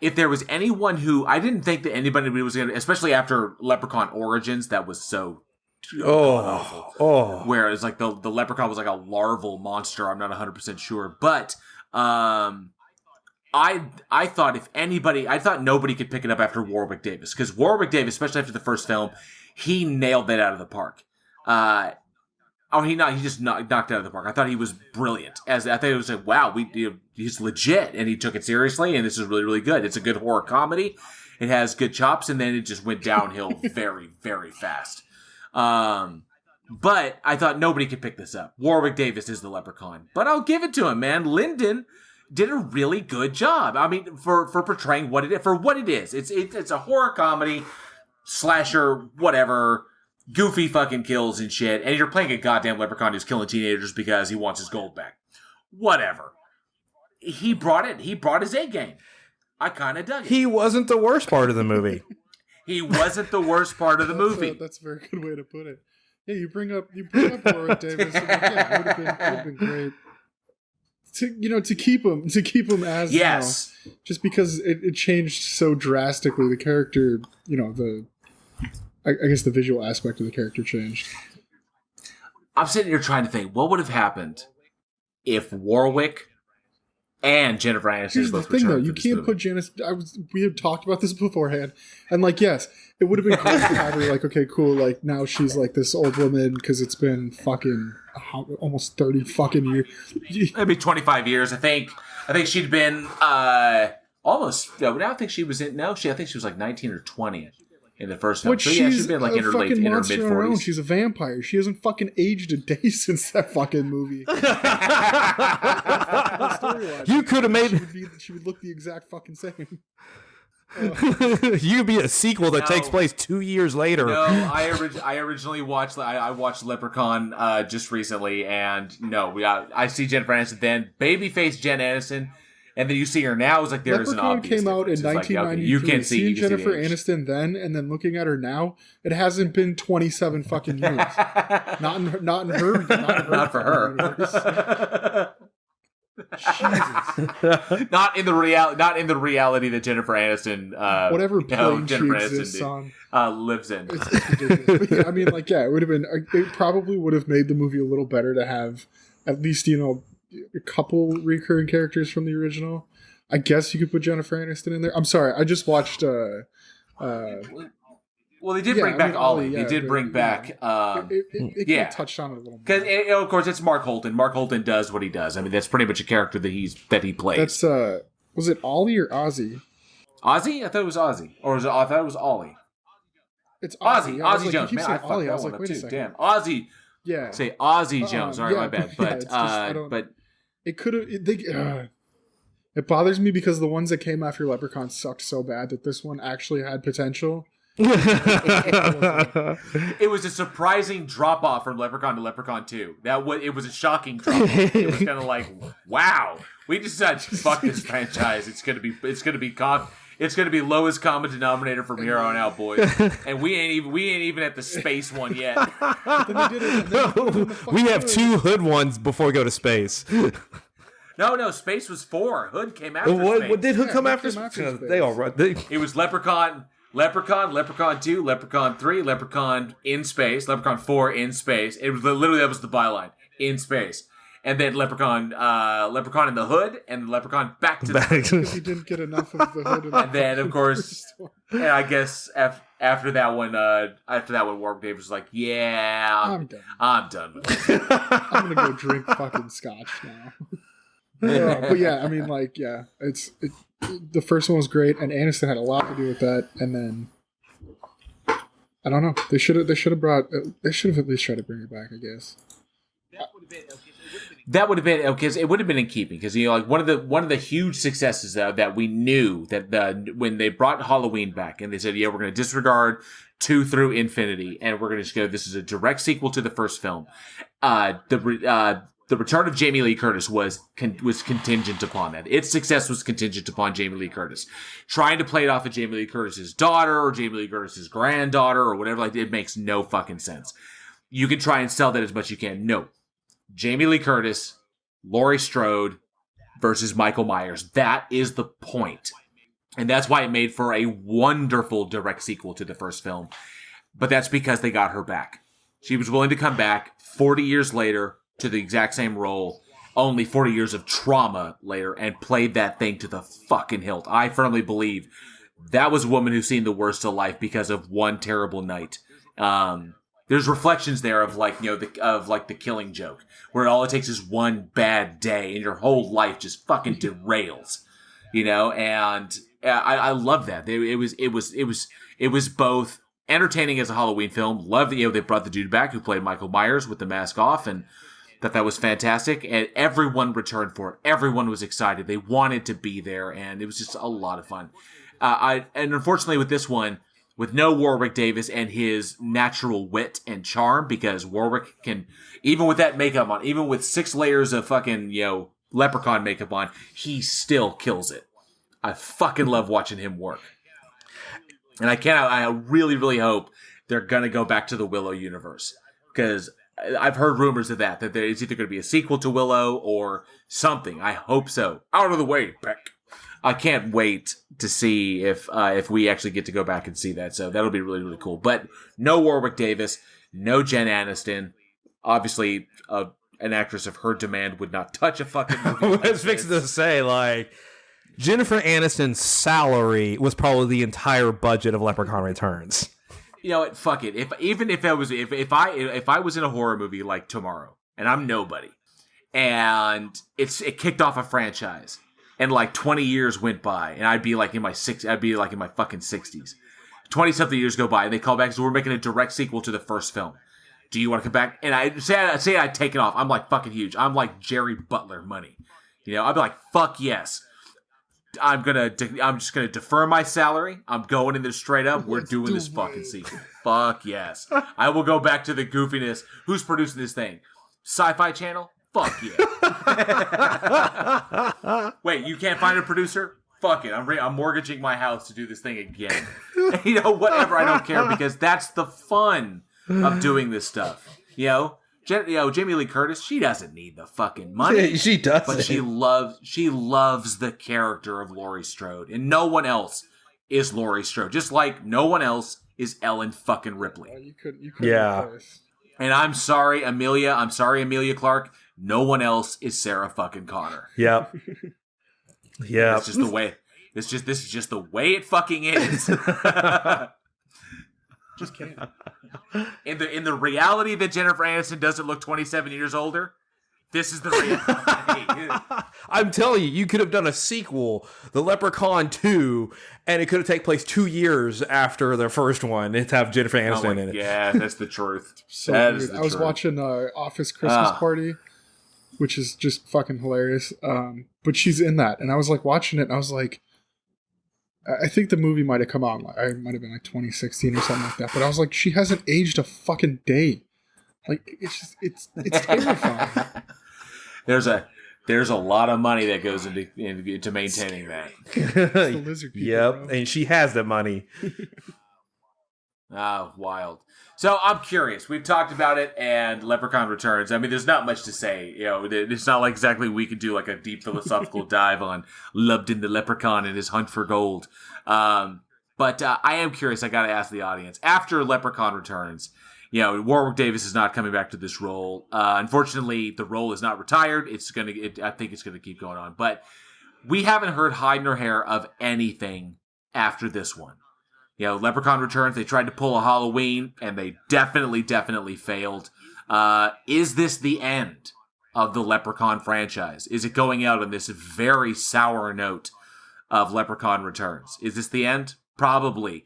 if there was anyone who, I didn't think that anybody was going to, especially after Leprechaun Origins, that was so awful. Whereas like the Leprechaun was like a larval monster. I'm not 100% sure, but I thought nobody could pick it up after Warwick Davis, because Warwick Davis, especially after the first film, he nailed that out of the park. He just knocked it out of the park. I thought he was brilliant. I thought it was like, wow, he's legit, and he took it seriously, and this is really, really good. It's a good horror comedy. It has good chops, and then it just went downhill very, very fast. But I thought nobody could pick this up. Warwick Davis is the Leprechaun, but I'll give it to him, man. Lyndon did a really good job. I mean, for portraying what it is. It's a horror comedy, slasher, whatever. Goofy fucking kills and shit, and you're playing a goddamn leprechaun who's killing teenagers because he wants his gold back. Whatever. He brought his A game. I kind of dug it. He wasn't the worst part of the movie. He wasn't the worst part of the movie. That's a very good way to put it. Yeah, you bring up Warwick Davis. And it would have been great to keep him as yes, just because it changed so drastically. The character, I guess the visual aspect of the character changed. I'm sitting here trying to think, what would have happened if Warwick and Jennifer Aniston Here's the thing, though. You can't put Janice... we had talked about this beforehand. And, yes, it would have been great to have her, okay, cool, now she's, this old woman because it's been fucking almost 30 fucking years. Maybe 25 years, I think. I think she'd been almost... No, I think she was in... No, I think she was 19 or 20. In the first film. But so yeah, she's been in her mid-40s. She's a vampire. She hasn't fucking aged a day since that fucking movie. You could have made... She would look the exact fucking same. You could be a sequel that takes place 2 years later. No, I originally watched. I watched Leprechaun just recently, and no, I see Jennifer Aniston then, babyface Jen Aniston, and then you see her now. It's like there is an obvious Leprechaun came out in 1993. You can see Seeing Jennifer Aniston then, and then looking at her now, it hasn't been 27 fucking years. not for her. Jesus. not in the reality that Jennifer Aniston whatever plane she exists on lives in. It's ridiculous. But yeah, I mean, like, yeah, it probably would have made the movie a little better to have at least, you know, a couple recurring characters from the original. I guess you could put Jennifer Aniston in there. I'm sorry, I just watched well, they did bring back Ollie. They did bring back. It touched on it a little bit. Because, of course, it's Mark Holton. Mark Holton does what he does. I mean, that's pretty much a character that he plays. That's was it Ollie or Ozzy? Ozzy? I thought it was Ozzy, or I thought it was Ollie. It's Ozzy. Ozzy Jones. Man, I fucked that one up too. Damn, Ozzy. Yeah. Say Ozzy Jones. All right, my bad. But but it could have. It bothers me because the ones that came after Leprechaun sucked so bad that this one actually had potential. It was a surprising drop off from Leprechaun to Leprechaun 2. It was a shocking drop off. It was kind of like, wow, we decided to fuck this franchise. It's gonna be lowest common denominator from here on out, boys. And we ain't even at the space one yet. We have 2 Hood ones before we go to space. No, Space was 4. Hood came after Space. What did Hood come after Space? They all right. It was Leprechaun 2, Leprechaun 3, Leprechaun in space, Leprechaun 4 in space. It was literally, that was the byline, in space. And then Leprechaun in the Hood, and Leprechaun back to the Hood. Because he didn't get enough of the Hood. And then, of course, and I guess after that one, Warwick Davis was like, yeah, I'm done with this. I'm going to go drink fucking scotch now. But yeah, I mean, like, yeah, the first one was great, and Aniston had a lot to do with that. And then I don't know. They should have at least tried to bring it back, I guess. That would have been okay. It would have been in keeping because, you know, like one of the huge successes that we knew that when they brought Halloween back and they said, yeah, we're going to disregard 2 through infinity and we're going to just go, this is a direct sequel to the first film. The return of Jamie Lee Curtis was contingent upon that. Its success was contingent upon Jamie Lee Curtis. Trying to play it off of Jamie Lee Curtis's daughter or Jamie Lee Curtis's granddaughter or whatever, like, it makes no fucking sense. You can try and sell that as much as you can. No. Jamie Lee Curtis, Laurie Strode versus Michael Myers. That is the point. And that's why it made for a wonderful direct sequel to the first film. But that's because they got her back. She was willing to come back 40 years later to the exact same role, only 40 years of trauma later, and played that thing to the fucking hilt. I firmly believe that was a woman who's seen the worst of life because of one terrible night. There's reflections there of, like, you know, the Killing Joke, where all it takes is one bad day and your whole life just fucking derails, you know. And I love that. It was both entertaining as a Halloween film. Love that, you know, they brought the dude back who played Michael Myers with the mask off, and that was fantastic. And everyone returned for it. Everyone was excited. They wanted to be there, and it was just a lot of fun. And unfortunately with this one, with no Warwick Davis and his natural wit and charm, because Warwick can, even with that makeup on, even with 6 layers of fucking, you know, leprechaun makeup on, he still kills it. I fucking love watching him work. And I really, really hope they're going to go back to the Willow universe, because I've heard rumors of that it's either going to be a sequel to Willow or something. I hope so. Out of the way, Beck. I can't wait to see if we actually get to go back and see that. So that'll be really, really cool. But no Warwick Davis, no Jen Aniston. Obviously, an actress of her demand would not touch a fucking movie. I was fixing to say, like, Jennifer Aniston's salary was probably the entire budget of Leprechaun Returns. You know what? Fuck it. If I was in a horror movie like Tomorrow, and I'm nobody, and it kicked off a franchise, and like 20 years went by, and I'd be like in my fucking 60s. 20-something years go by, and they call back, so we're making a direct sequel to the first film. Do you want to come back? And I say I'd take it off. I'm like fucking huge. I'm like Jerry Butler money. You know, I'd be like, fuck yes. I'm just gonna defer my salary. I'm going in there straight up. We're doing this fucking sequel. Fuck yes. I will go back to the goofiness. Who's producing this thing? Sci-Fi Channel? Fuck yeah. Wait, you can't find a producer? Fuck it. I'm mortgaging my house to do this thing again. Whatever. I don't care, because that's the fun of doing this stuff. Jamie Lee Curtis, she doesn't need the fucking money. She doesn't. But she loves the character of Laurie Strode. And no one else is Laurie Strode. Just like no one else is Ellen fucking Ripley. You could replace. And I'm sorry, Amelia. I'm sorry, Amelia Clark. No one else is Sarah fucking Connor. Yep. Yeah. It's just the way. This is just the way it fucking is. Just kidding. In the reality that Jennifer Aniston doesn't look 27 years older, this is the reality. I'm telling you, you could have done a sequel, The Leprechaun 2, and it could have taken place 2 years after the first one and have Jennifer Aniston in it. Yeah, that's the truth. So weird. I was watching Office Christmas Party, which is just fucking hilarious. But she's in that, and I was like watching it, and I was like, I think the movie might have come out, I might have been like 2016 or something like that. But I was like, she hasn't aged a fucking day. Like, it's terrifying. There's a lot of money that goes into maintaining that. It's the lizard people, Yep, bro. and she has the money. Wild. So I'm curious. We've talked about it, and Leprechaun Returns. I mean, there's not much to say. It's not like exactly we could do like a deep philosophical dive on Lubden the Leprechaun and his hunt for gold. But I am curious. I got to ask the audience. After Leprechaun Returns, Warwick Davis is not coming back to this role. Unfortunately, the role is not retired. I think it's gonna keep going on. But we haven't heard hide nor hair of anything after this one. Leprechaun Returns, they tried to pull a Halloween, and they definitely failed. Is this the end of the Leprechaun franchise? Is it going out on this very sour note of Leprechaun Returns? Is this the end? Probably.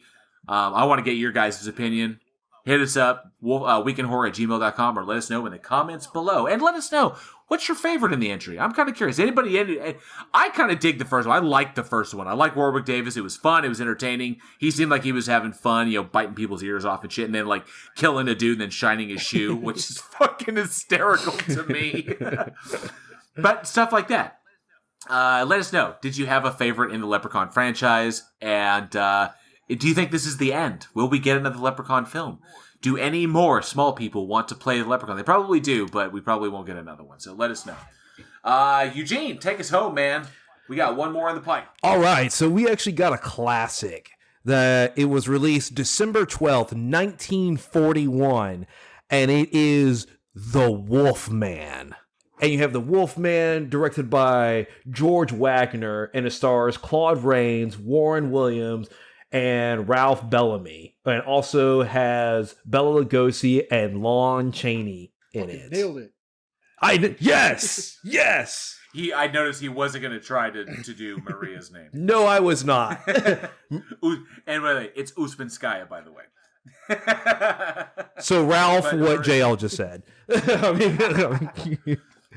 I want to get your guys' opinion. Hit us up, weekendhorror@gmail.com, or let us know in the comments below. And let us know, what's your favorite in the entry? I'm kind of curious. I kind of dig the first one. I liked the first one. I like Warwick Davis. It was fun. It was entertaining. He seemed like he was having fun, biting people's ears off and shit, and then, killing a dude and then shining his shoe, which is fucking hysterical to me. But stuff like that. Let us know. Did you have a favorite in the Leprechaun franchise? And do you think this is the end? Will we get another Leprechaun film? Do any more small people want to play the Leprechaun? They probably do, but we probably won't get another one. So let us know. Eugene, take us home, man. We got one more in the pipe. All right, so we actually got a classic. It was released December 12th, 1941, and it is The Wolfman. And you have The Wolfman, directed by George Wagner, and it stars Claude Rains, Warren Williams, and Ralph Bellamy, and also has Bela Lugosi and Lon Chaney in it. Nailed it. Yes. I noticed he wasn't going to try to do Maria's name. No, I was not. And by the way, it's Usmanskaya, by the way. So Ralph, But what JL just said.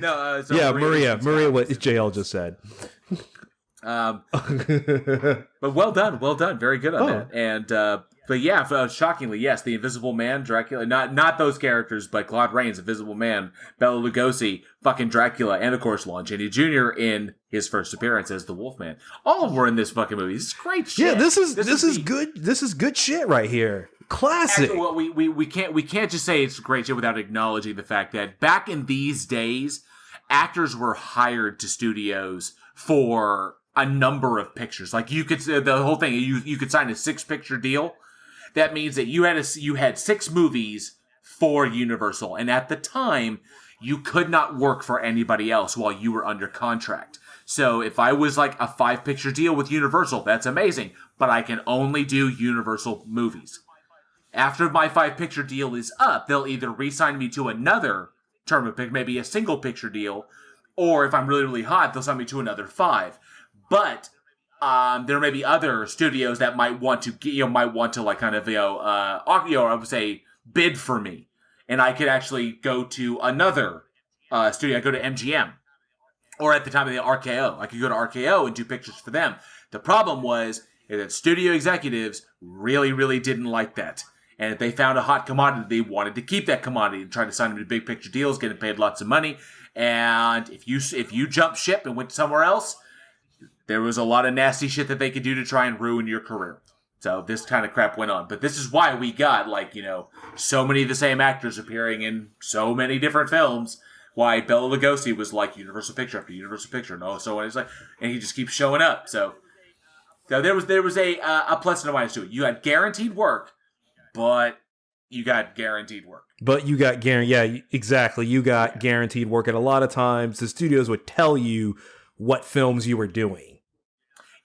No, so yeah, Maria, what is JL just said. But well done, very good on that. And but yeah, shockingly, yes, the Invisible Man, Dracula, not those characters, but Claude Rains, Invisible Man, Bela Lugosi, fucking Dracula, and of course Lon Chaney Jr. in his first appearance as the Wolfman. All of them were in this fucking movie. This is great shit. Yeah, this is good. This is good shit right here. Classic. Actually, well, we can't just say it's great shit without acknowledging the fact that back in these days, actors were hired to studios for a number of pictures. Like the whole thing, you could sign a 6-picture deal. That means that you had 6 movies for Universal, and at the time, you could not work for anybody else while you were under contract. So if I was like a 5-picture deal with Universal, that's amazing, but I can only do Universal movies. After my 5-picture deal is up, they'll either re-sign me to another term of pick, maybe a single-picture deal, or if I'm really, really hot, they'll sign me to another 5. But there may be other studios that might want to like kind of I would say bid for me, and I could actually go to another studio. I go to MGM Or at the time of the RKO. I could go to RKO and do pictures for them. The problem was that studio executives really, really didn't like that. And if they found a hot commodity, they wanted to keep that commodity and try to sign them to big picture deals, getting paid lots of money. And if you jump ship and went somewhere else, there was a lot of nasty shit that they could do to try and ruin your career. So this kind of crap went on. But this is why we got, like, you know, so many of the same actors appearing in so many different films. Why Bela Lugosi was like Universal Picture after Universal Picture. And so on. It's like, and he just keeps showing up. So there was a plus and a minus to it. You had guaranteed work, but you got guaranteed work. But you got exactly. You got guaranteed work. And a lot of times the studios would tell you what films you were doing.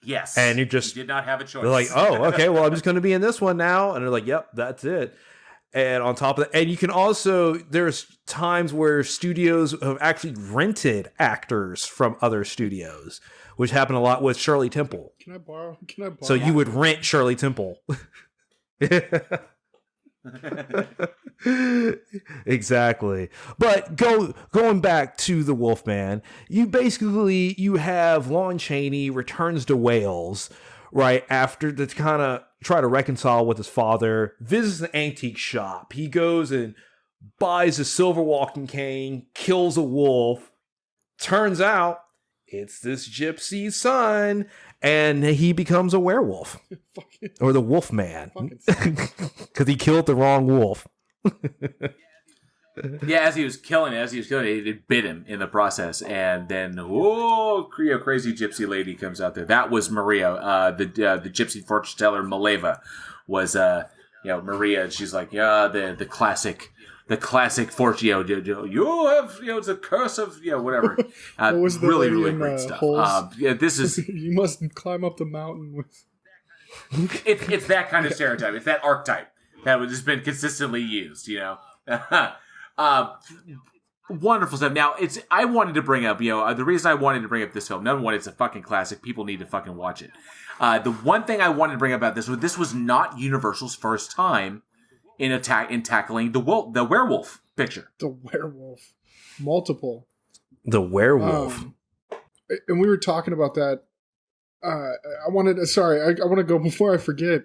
Yes. And you did not have a choice. They're like, oh, okay, well, I'm just going to be in this one now. And they're like, yep, that's it. And on top of that, and you can also, there's times where studios have actually rented actors from other studios, which happened a lot with Shirley Temple. Can I borrow? So you would rent Shirley Temple. Exactly. But going back to the Wolfman, you have Lon Chaney returns to Wales right after to kind of try to reconcile with his father, visits an antique shop. He goes and buys a silver walking cane, kills a wolf. Turns out it's this gypsy's son, and he becomes a werewolf. Or the Wolfman. Because he killed the wrong wolf. Yeah, as he was killing it, it bit him in the process. And then, crazy gypsy lady comes out there. That was Maria, the gypsy fortune teller Maleva was, Maria. And she's like, the classic fortune, you have, it's a curse of, whatever. What was the really, really great stuff. This is... You must climb up the mountain with... It's that kind of stereotype. It's that archetype that has been consistently used, Wonderful stuff. Now, I wanted to bring up, the reason I wanted to bring up this film, number one, it's a fucking classic. People need to fucking watch it. The one thing I wanted to bring up about this was not Universal's first time in tackling the werewolf picture. The werewolf. Multiple. The werewolf. And we were talking about that. I want to go before I forget.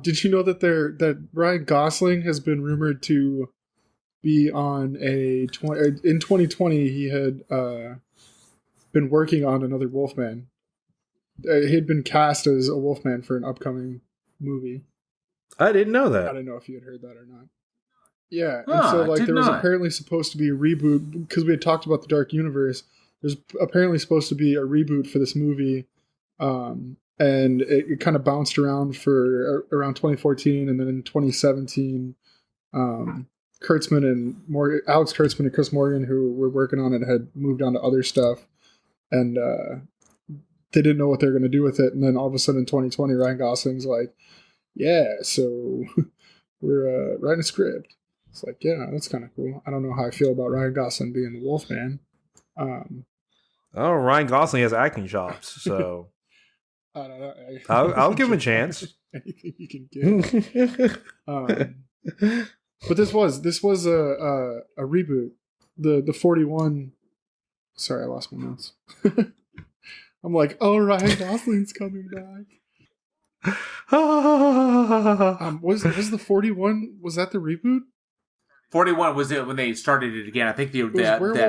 Did you know that Ryan Gosling has been rumored to be on in 2020 he had been working on another Wolfman. He had been cast as a Wolfman for an upcoming movie. I didn't know that. I don't know if you had heard that or not. Yeah, and so there was apparently supposed to be a reboot because we had talked about the Dark Universe. There's apparently supposed to be a reboot for this movie, and it kind of bounced around for around 2014, and then in 2017, Alex Kurtzman and Chris Morgan, who were working on it, had moved on to other stuff, and they didn't know what they were going to do with it. And then all of a sudden in 2020, Ryan Gosling's like, "Yeah, so we're writing a script." It's like, yeah, that's kind of cool. I don't know how I feel about Ryan Gosling being the Wolfman. Ryan Gosling has acting chops, so I don't know. I'll give him a chance. Anything you can get. But this was a reboot. The 41. Sorry, I lost my notes. I'm like, oh, Ryan Gosling's coming back. Was the 41? Was that the reboot? 41 was it when they started it again. I think that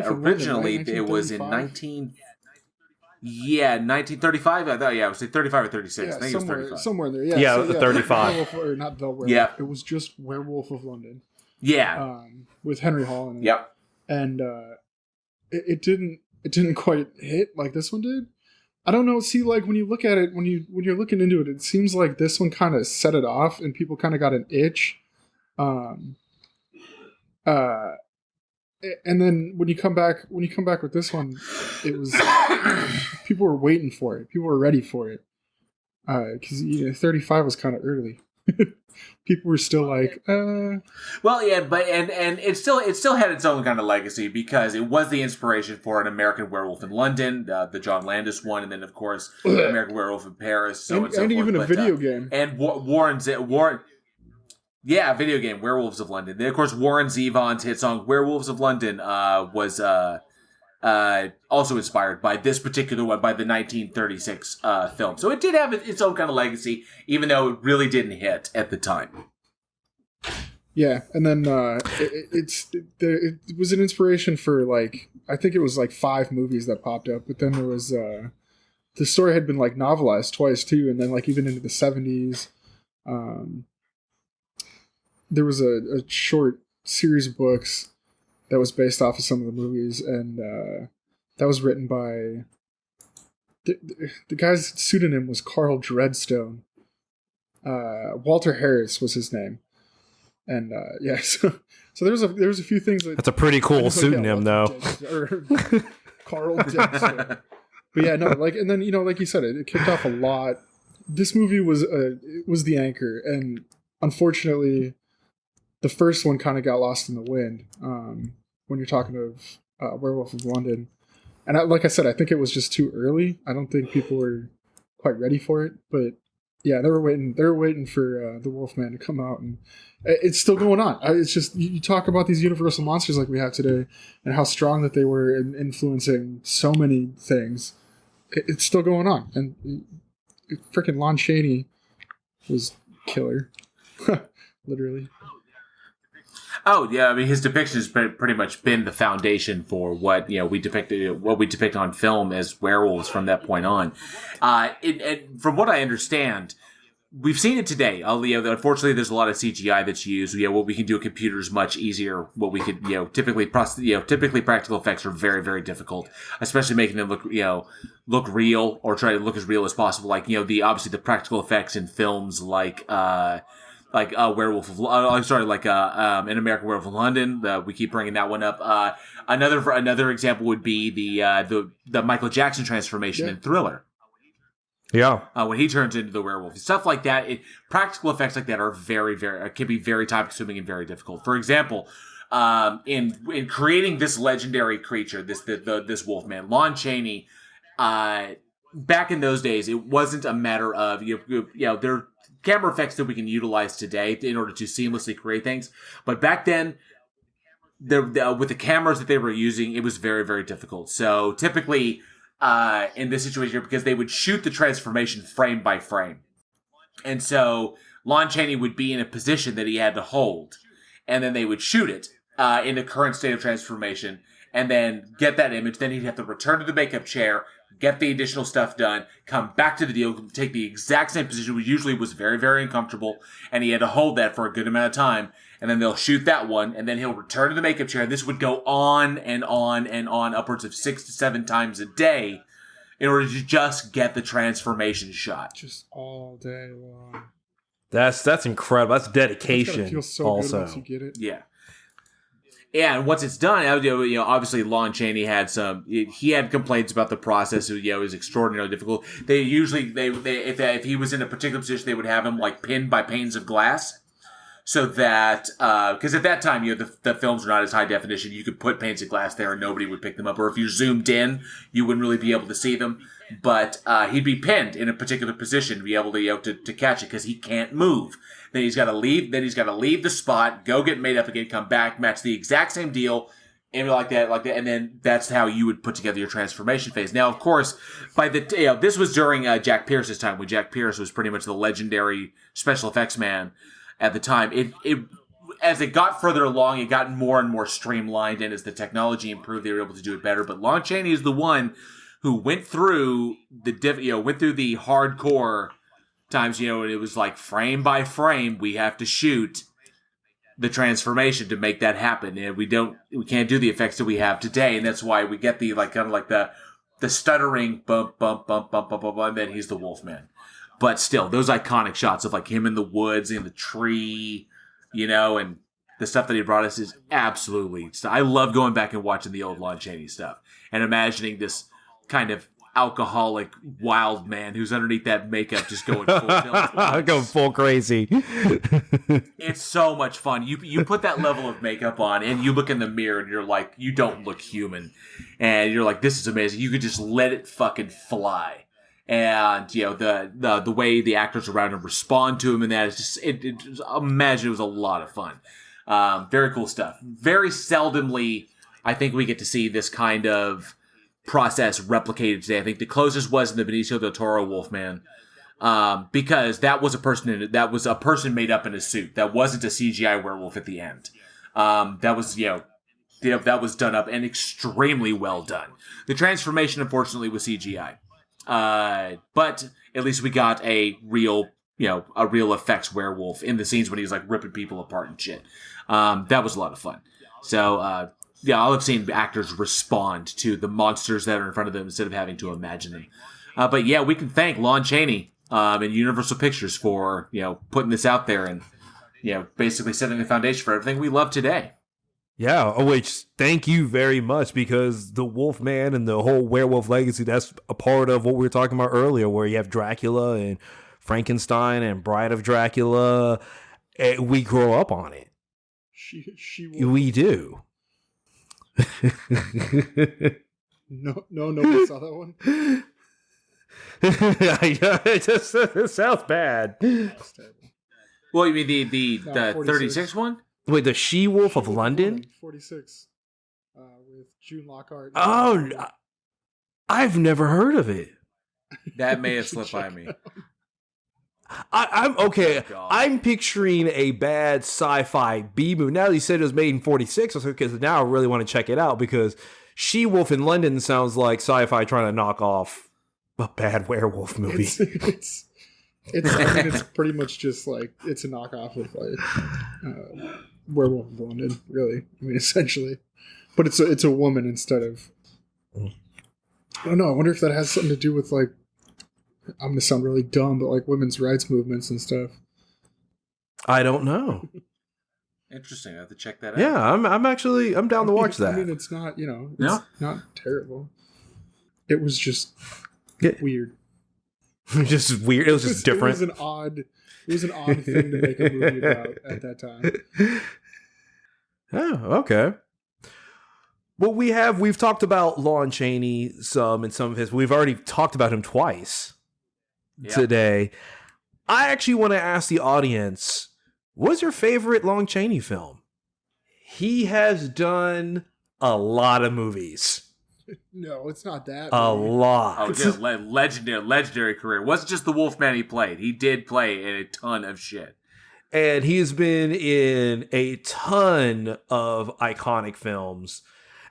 originally London, right? it was in 1935. I thought, it was 35 or 36. Yeah, I think it was 35. Somewhere there. Yeah, 35. Werewolf, or not the Werewolf. Yeah. It was just Werewolf of London. Yeah. With Henry Hall in it. Yep. And it didn't quite hit like this one did. I don't know. See, like when you look at it, when you're looking into it, it seems like this one kind of set it off, and people kind of got an itch. And then when you come back with this one, it was people were waiting for it. People were ready for it. Because 35 was kind of early. People were still like, Well, yeah, but and it still had its own kind of legacy because it was the inspiration for an American Werewolf in London, the John Landis one, and then of course American Werewolf in Paris, and so even forth. A video game. And Warren. Yeah, video game, Werewolves of London. Then, of course, Warren Zevon's hit song, Werewolves of London, was also inspired by this particular one, by the 1936 film. So it did have its own kind of legacy, even though it really didn't hit at the time. Yeah, and then it was an inspiration for, like, I think it was like 5 movies that popped up, but then there was the story had been like novelized twice too, and then like even into the 70s, there was a short series of books that was based off of some of the movies, and that was written by the guy's pseudonym was Carl Dreadstone. Walter Harris was his name. And yeah, so there was a few things that's a pretty cool pseudonym, though. Carl Deadstone. But yeah, no, like, and then, you know, like you said, it kicked off a lot. This movie was the anchor, and unfortunately, the first one kind of got lost in the wind when you're talking of Werewolf of London. And like I said, I think it was just too early. I don't think people were quite ready for it, but yeah, they were waiting for the Wolfman to come out, and it's still going on. It's just, you talk about these universal monsters like we have today, and how strong that they were in influencing so many things. It's still going on, and freaking Lon Chaney was killer, literally. Oh yeah, I mean, his depiction has pretty much been the foundation for what we depict on film as werewolves from that point on. From what I understand, we've seen it today. Unfortunately, there's a lot of CGI that's used. What we can do with computers much easier. What we could typically practical effects are very, very difficult, especially making them look real or try to look as real as possible. Like obviously the practical effects in films like Werewolf of An American Werewolf of London. We keep bringing that one up. Another example would be the Michael Jackson transformation in Thriller. Yeah, when he turns into the werewolf, stuff like that. Practical effects like that are very, very can be very time consuming and very difficult. For example, in creating this legendary creature, this Wolfman, Lon Chaney. Back in those days, it wasn't a matter of there are camera effects that we can utilize today in order to seamlessly create things, but back then, with the cameras that they were using, it was very, very difficult. So typically, in this situation, because they would shoot the transformation frame by frame, and so Lon Chaney would be in a position that he had to hold, and then they would shoot it in the current state of transformation, and then get that image. Then he'd have to return to the makeup chair, get the additional stuff done, come back to the deal, take the exact same position, which usually was very, very uncomfortable, and he had to hold that for a good amount of time, and then they'll shoot that one, and then he'll return to the makeup chair. This would go on and on and on, upwards of 6 to 7 times a day, in order to just get the transformation shot. Just all day long. That's incredible. That's dedication. It feels so also good once you get it. Yeah. Yeah, and once it's done, obviously Lon Chaney had he had complaints about the process. It was extraordinarily difficult. They usually, if he was in a particular position, they would have him like pinned by panes of glass, so that because at that time, the films were not as high definition. You could put panes of glass there and nobody would pick them up, or if you zoomed in, you wouldn't really be able to see them. But he'd be pinned in a particular position to be able to catch it, because he can't move. Then he's got to leave. Then he's got to leave the spot, go get made up again, come back, match the exact same deal, and like that, and then that's how you would put together your transformation phase. Now, of course, by this was during Jack Pierce's time, when Jack Pierce was pretty much the legendary special effects man at the time. As it got further along, it got more and more streamlined, and as the technology improved, they were able to do it better. But Lon Chaney is the one who went through the hardcore times, and it was like frame by frame, we have to shoot the transformation to make that happen. And we can't do the effects that we have today, and that's why we get the the stuttering bump, bump, bump, bump, bump, bump, and then he's the Wolfman. But still, those iconic shots of like him in the woods, in the tree, and the stuff that he brought us is absolutely. I love going back and watching the old Lon Chaney stuff and imagining this kind of alcoholic wild man who's underneath that makeup just going full tilt. Going full crazy. It's so much fun. You put that level of makeup on and you look in the mirror and you're like, you don't look human. And you're like, this is amazing. You could just let it fucking fly. And the way the actors around him respond to him, and that is just imagine it was a lot of fun. Very cool stuff. Very seldomly I think we get to see this kind of process replicated today. I think the closest was in the Benicio del Toro Wolfman, because that was a person made up in a suit. That wasn't a CGI werewolf at the end. That was that was done up and extremely well done. The transformation, unfortunately, was CGI, but at least we got a real effects werewolf in the scenes when he's like ripping people apart and shit. That was a lot of fun. So, I love seeing actors respond to the monsters that are in front of them instead of having to imagine them. But yeah, we can thank Lon Chaney and Universal Pictures for putting this out there and basically setting the foundation for everything we love today. Yeah, which thank you very much, because the Wolfman and the whole werewolf legacy, that's a part of what we were talking about earlier, where you have Dracula and Frankenstein and Bride of Dracula. We grow up on it. We do. Nobody saw that one. It sounds bad. Well, you mean the 36 one? Wait, the She-Wolf of London? 46. With June Lockhart. Oh, I've never heard of it. That may have slipped by me. I'm okay. Oh, I'm picturing a bad sci-fi B movie. Now that you said it was made in 46, because now I really want to check it out, because She-Wolf in London sounds like sci-fi trying to knock off a bad werewolf movie. It's pretty much just like it's a knockoff of like Werewolf of London, really. I mean, essentially, but it's a woman instead of. I don't know. I wonder if that has something to do with like. I'm gonna sound really dumb, but like women's rights movements and stuff. I don't know. Interesting. I have to check that out. Yeah, I'm down to watch that. I mean, it's not not terrible. It was just weird. Just weird. It was just different. It was an odd thing to make a movie about at that time. Oh, okay. Well, we've talked about Lon Chaney some of his. We've already talked about him twice today. I actually want to ask the audience, what's your favorite Lon Chaney film? He has done a lot of movies. No, it's not that. A lot. Oh, yeah, legendary career. It wasn't just the Wolfman he played. He did play in a ton of shit. And he's been in a ton of iconic films.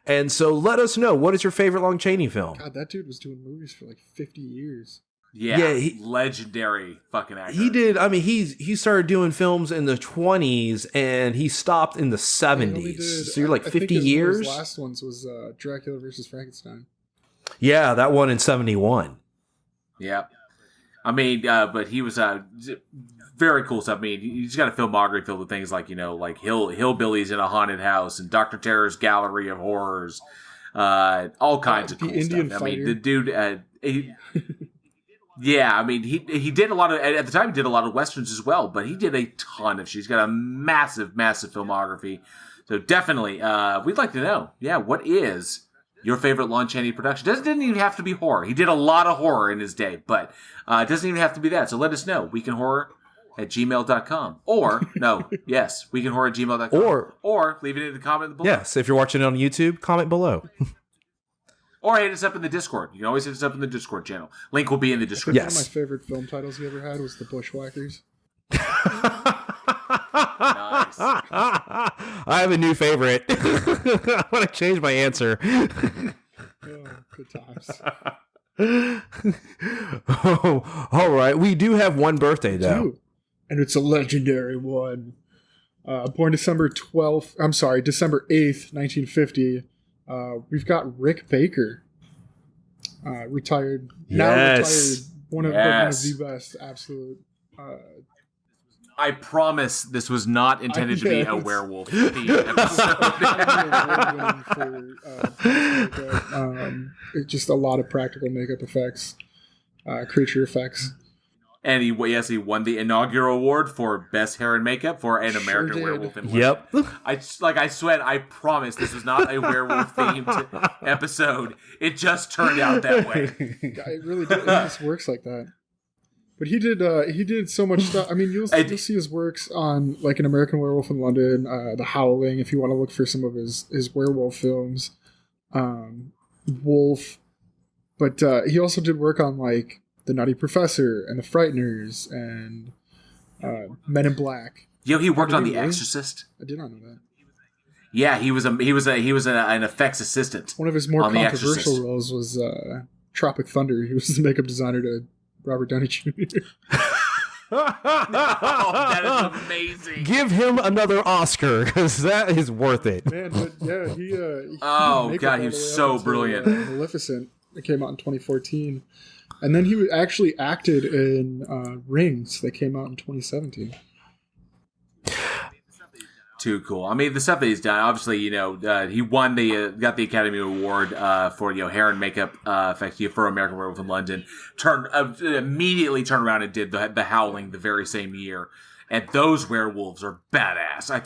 And so let us know, what is your favorite Lon Chaney film? God, that dude was doing movies for like 50 years. Yeah, legendary fucking actor. He did. I mean, he started doing films in the 20s and he stopped in the 70s. So you're like 50 years? One of his last ones was Dracula versus Frankenstein. Yeah, that one in 71. Yeah. I mean, but he was very cool stuff. I mean, he's got a filmography filled with things like, like Hillbillies in a Haunted House and Dr. Terror's Gallery of Horrors, all kinds of cool Indian stuff. Fighter. I mean, the dude, yeah, I mean, he did a lot of, at the time he did a lot of Westerns as well, but he did a ton of shit. He's got a massive filmography. So definitely, we'd like to know, what is your favorite Lon Chaney production? Doesn't even have to be horror. He did a lot of horror in his day, but it doesn't even have to be that. So let us know. weekendhorror@gmail.com. Or, weekendhorror@gmail.com. Or leave it in the comment below. Yes, if you're watching it on YouTube, comment below. Or hit us up in the Discord. You can always hit us up in the Discord channel. Link will be in the description. One of my favorite film titles he ever had was The Bushwhackers. Nice. I have a new favorite. I want to change my answer. Oh, good times. Oh, all right. We do have one birthday, though. And it's a legendary one. Born December 8th, 1950. We've got Rick Baker. Retired. Now retired. One of the best. Absolute. I promise this was not intended to be a werewolf themed episode. Just a lot of practical makeup effects, creature effects. And he won the inaugural award for Best Hair and Makeup for An American Werewolf in London. Yep. I swear, I promise this was not a werewolf themed episode. It just turned out that way. It really did. It just works like that. But he did so much stuff. I mean, you'll see his works on like An American Werewolf in London, The Howling, if you want to look for some of his werewolf films, Wolf. But he also did work on like The Nutty Professor and The Frighteners and Men in Black. Yo, he worked on The Exorcist. I did not know that. Yeah, he was an effects assistant. One of his more controversial roles was Tropic Thunder. He was the makeup designer to Robert Downey Jr. That is amazing. Give him another Oscar because that is worth it. Man, but yeah, he oh god, he was so brilliant. Maleficent. It came out in 2014, and then he actually acted in Rings that came out in 2017. Too cool. I mean, the stuff that he's done, obviously, he won got the Academy Award for hair and makeup effects for American Werewolf in London. Immediately turned around and did the Howling the very same year, and those werewolves are badass. I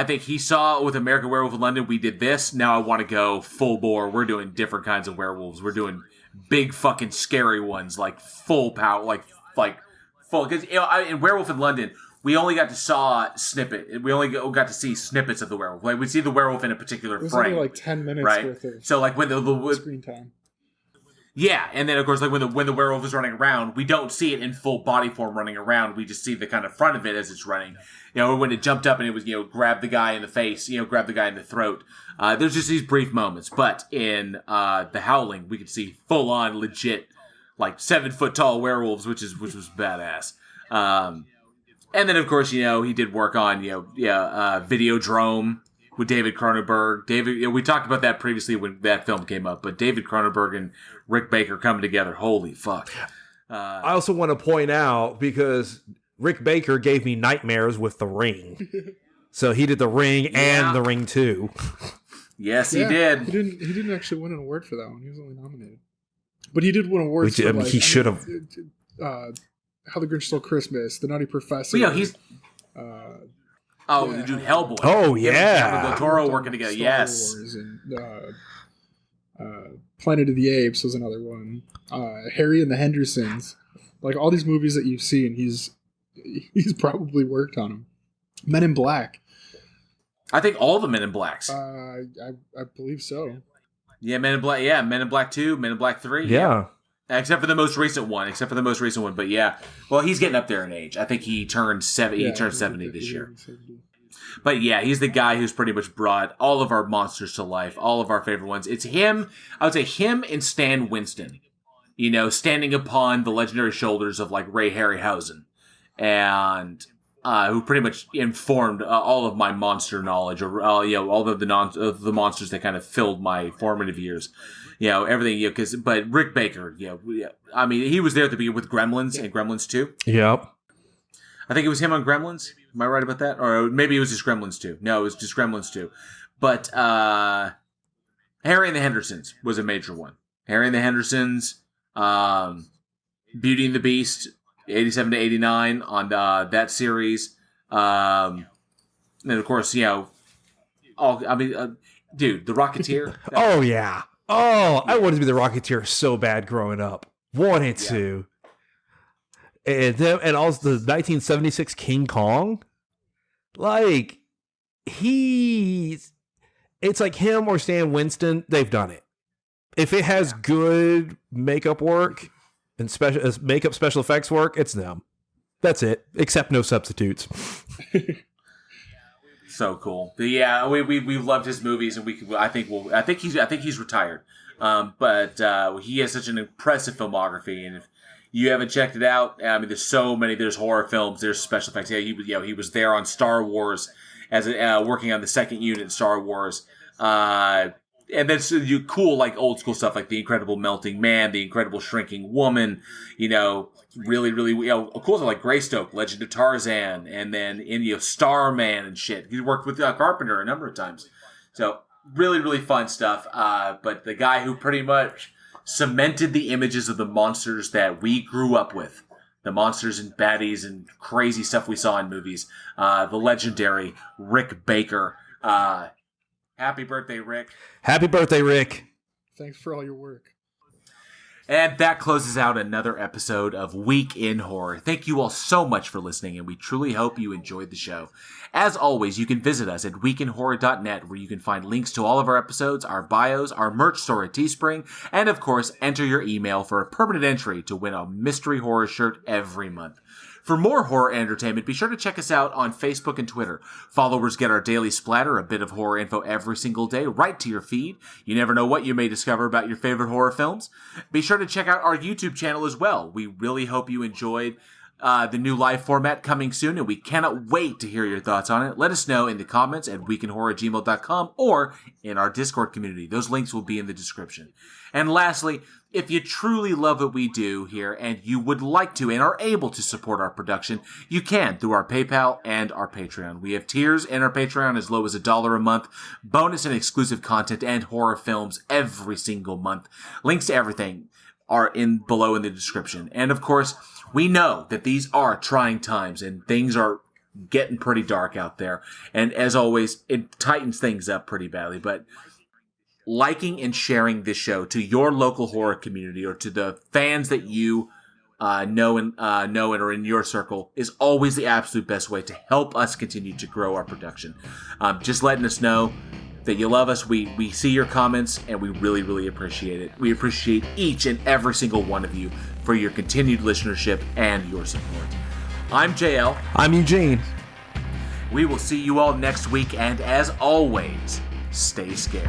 think he saw with American Werewolf in London, we did this. Now I want to go full bore. We're doing different kinds of werewolves. We're doing big fucking scary ones, like full power, like full. Because in Werewolf in London, we only got to We only got to see snippets of the werewolf. Like we'd see the werewolf in a particular frame. It was only like 10 minutes worth of so like when the screen time. Yeah, and then of course like when the werewolf is running around, we don't see it in full body form running around. We just see the kind of front of it as it's running. When it jumped up and it was grab the guy in the face, grab the guy in the throat. There's just these brief moments, but in the Howling, we could see full on legit like 7 foot tall werewolves, which was badass. And then, of course, he did work on, Videodrome with David Cronenberg. We talked about that previously when that film came up, but David Cronenberg and Rick Baker coming together, holy fuck. I also want to point out, because Rick Baker gave me nightmares with The Ring. So he did The Ring and The Ring 2. Yes, he did. He didn't actually win an award for that one. He was only nominated. But he did win awards for, he should have. How the Grinch Stole Christmas, The Nutty Professor. Well, he's... the dude Hellboy. Oh, yeah. Del Toro working together, Star yes. Wars and Planet of the Apes was another one. Harry and the Hendersons. Like, all these movies that you've seen, he's probably worked on them. Men in Black. I think all the Men in Blacks. I believe so. Yeah, Men in Black. Yeah, Men in Black 2, Men in Black 3. Yeah. Except for the most recent one. But yeah. Well, he's getting up there in age. I think he turned 70. He turned 70 this year. But yeah, he's the guy who's pretty much brought all of our monsters to life. All of our favorite ones. It's him. I would say him and Stan Winston. Standing upon the legendary shoulders of like Ray Harryhausen, and who pretty much informed all of my monster knowledge, or all of the monsters that kind of filled my formative years. Everything, but Rick Baker, I mean, he was there at the beginning with Gremlins and Gremlins 2. Yep. I think it was him on Gremlins. Am I right about that? Or maybe it was just Gremlins 2. No, it was just Gremlins 2. But Harry and the Hendersons was a major one. Harry and the Hendersons, Beauty and the Beast, 87 to 89 on that series. And of course, dude, The Rocketeer. Oh, yeah. Oh, I wanted to be the Rocketeer so bad growing up. Wanted to. And also the 1976 King Kong. Like, it's like him or Stan Winston. They've done it. If it has good makeup work and special effects work, it's them. That's it. Except no substitutes. So cool. But yeah, we loved his movies, and I think he's retired. But he has such an impressive filmography, and if you haven't checked it out, I mean, there's so many. There's horror films. There's special effects. Yeah, he was there on Star Wars as working on the second unit in Star Wars. And then so cool like old school stuff like The Incredible Melting Man, The Incredible Shrinking Woman. Really, really, cool stuff like Greystoke, Legend of Tarzan, and then in Starman and shit. He worked with Carpenter a number of times, so really, really fun stuff. But the guy who pretty much cemented the images of the monsters that we grew up with, the monsters and baddies and crazy stuff we saw in movies, the legendary Rick Baker. Happy birthday, Rick. Happy birthday, Rick. Thanks for all your work. And that closes out another episode of Week in Horror. Thank you all so much for listening, and we truly hope you enjoyed the show. As always, you can visit us at weekinhorror.net, where you can find links to all of our episodes, our bios, our merch store at Teespring, and of course, enter your email for a permanent entry to win a mystery horror shirt every month. For more horror entertainment, be sure to check us out on Facebook and Twitter. Followers get our daily splatter, a bit of horror info every single day, right to your feed. You never know what you may discover about your favorite horror films. Be sure to check out our YouTube channel as well. We really hope you enjoyed the new live format coming soon, and we cannot wait to hear your thoughts on it. Let us know in the comments at weekinhorror@gmail.com or in our Discord community. Those links will be in the description. And lastly, if you truly love what we do here and you would like to and are able to support our production, you can through our PayPal and our Patreon. We have tiers in our Patreon as low as $1 a month, bonus and exclusive content, and horror films every single month. Links to everything are below in the description. And of course, we know that these are trying times and things are getting pretty dark out there. And as always, it tightens things up pretty badly. But liking and sharing this show to your local horror community or to the fans that you know and are in your circle is always the absolute best way to help us continue to grow our production. Just letting us know that you love us. We see your comments and we really, really appreciate it. We appreciate each and every single one of you for your continued listenership and your support. I'm JL. I'm Eugene. We will see you all next week, and as always, stay scared.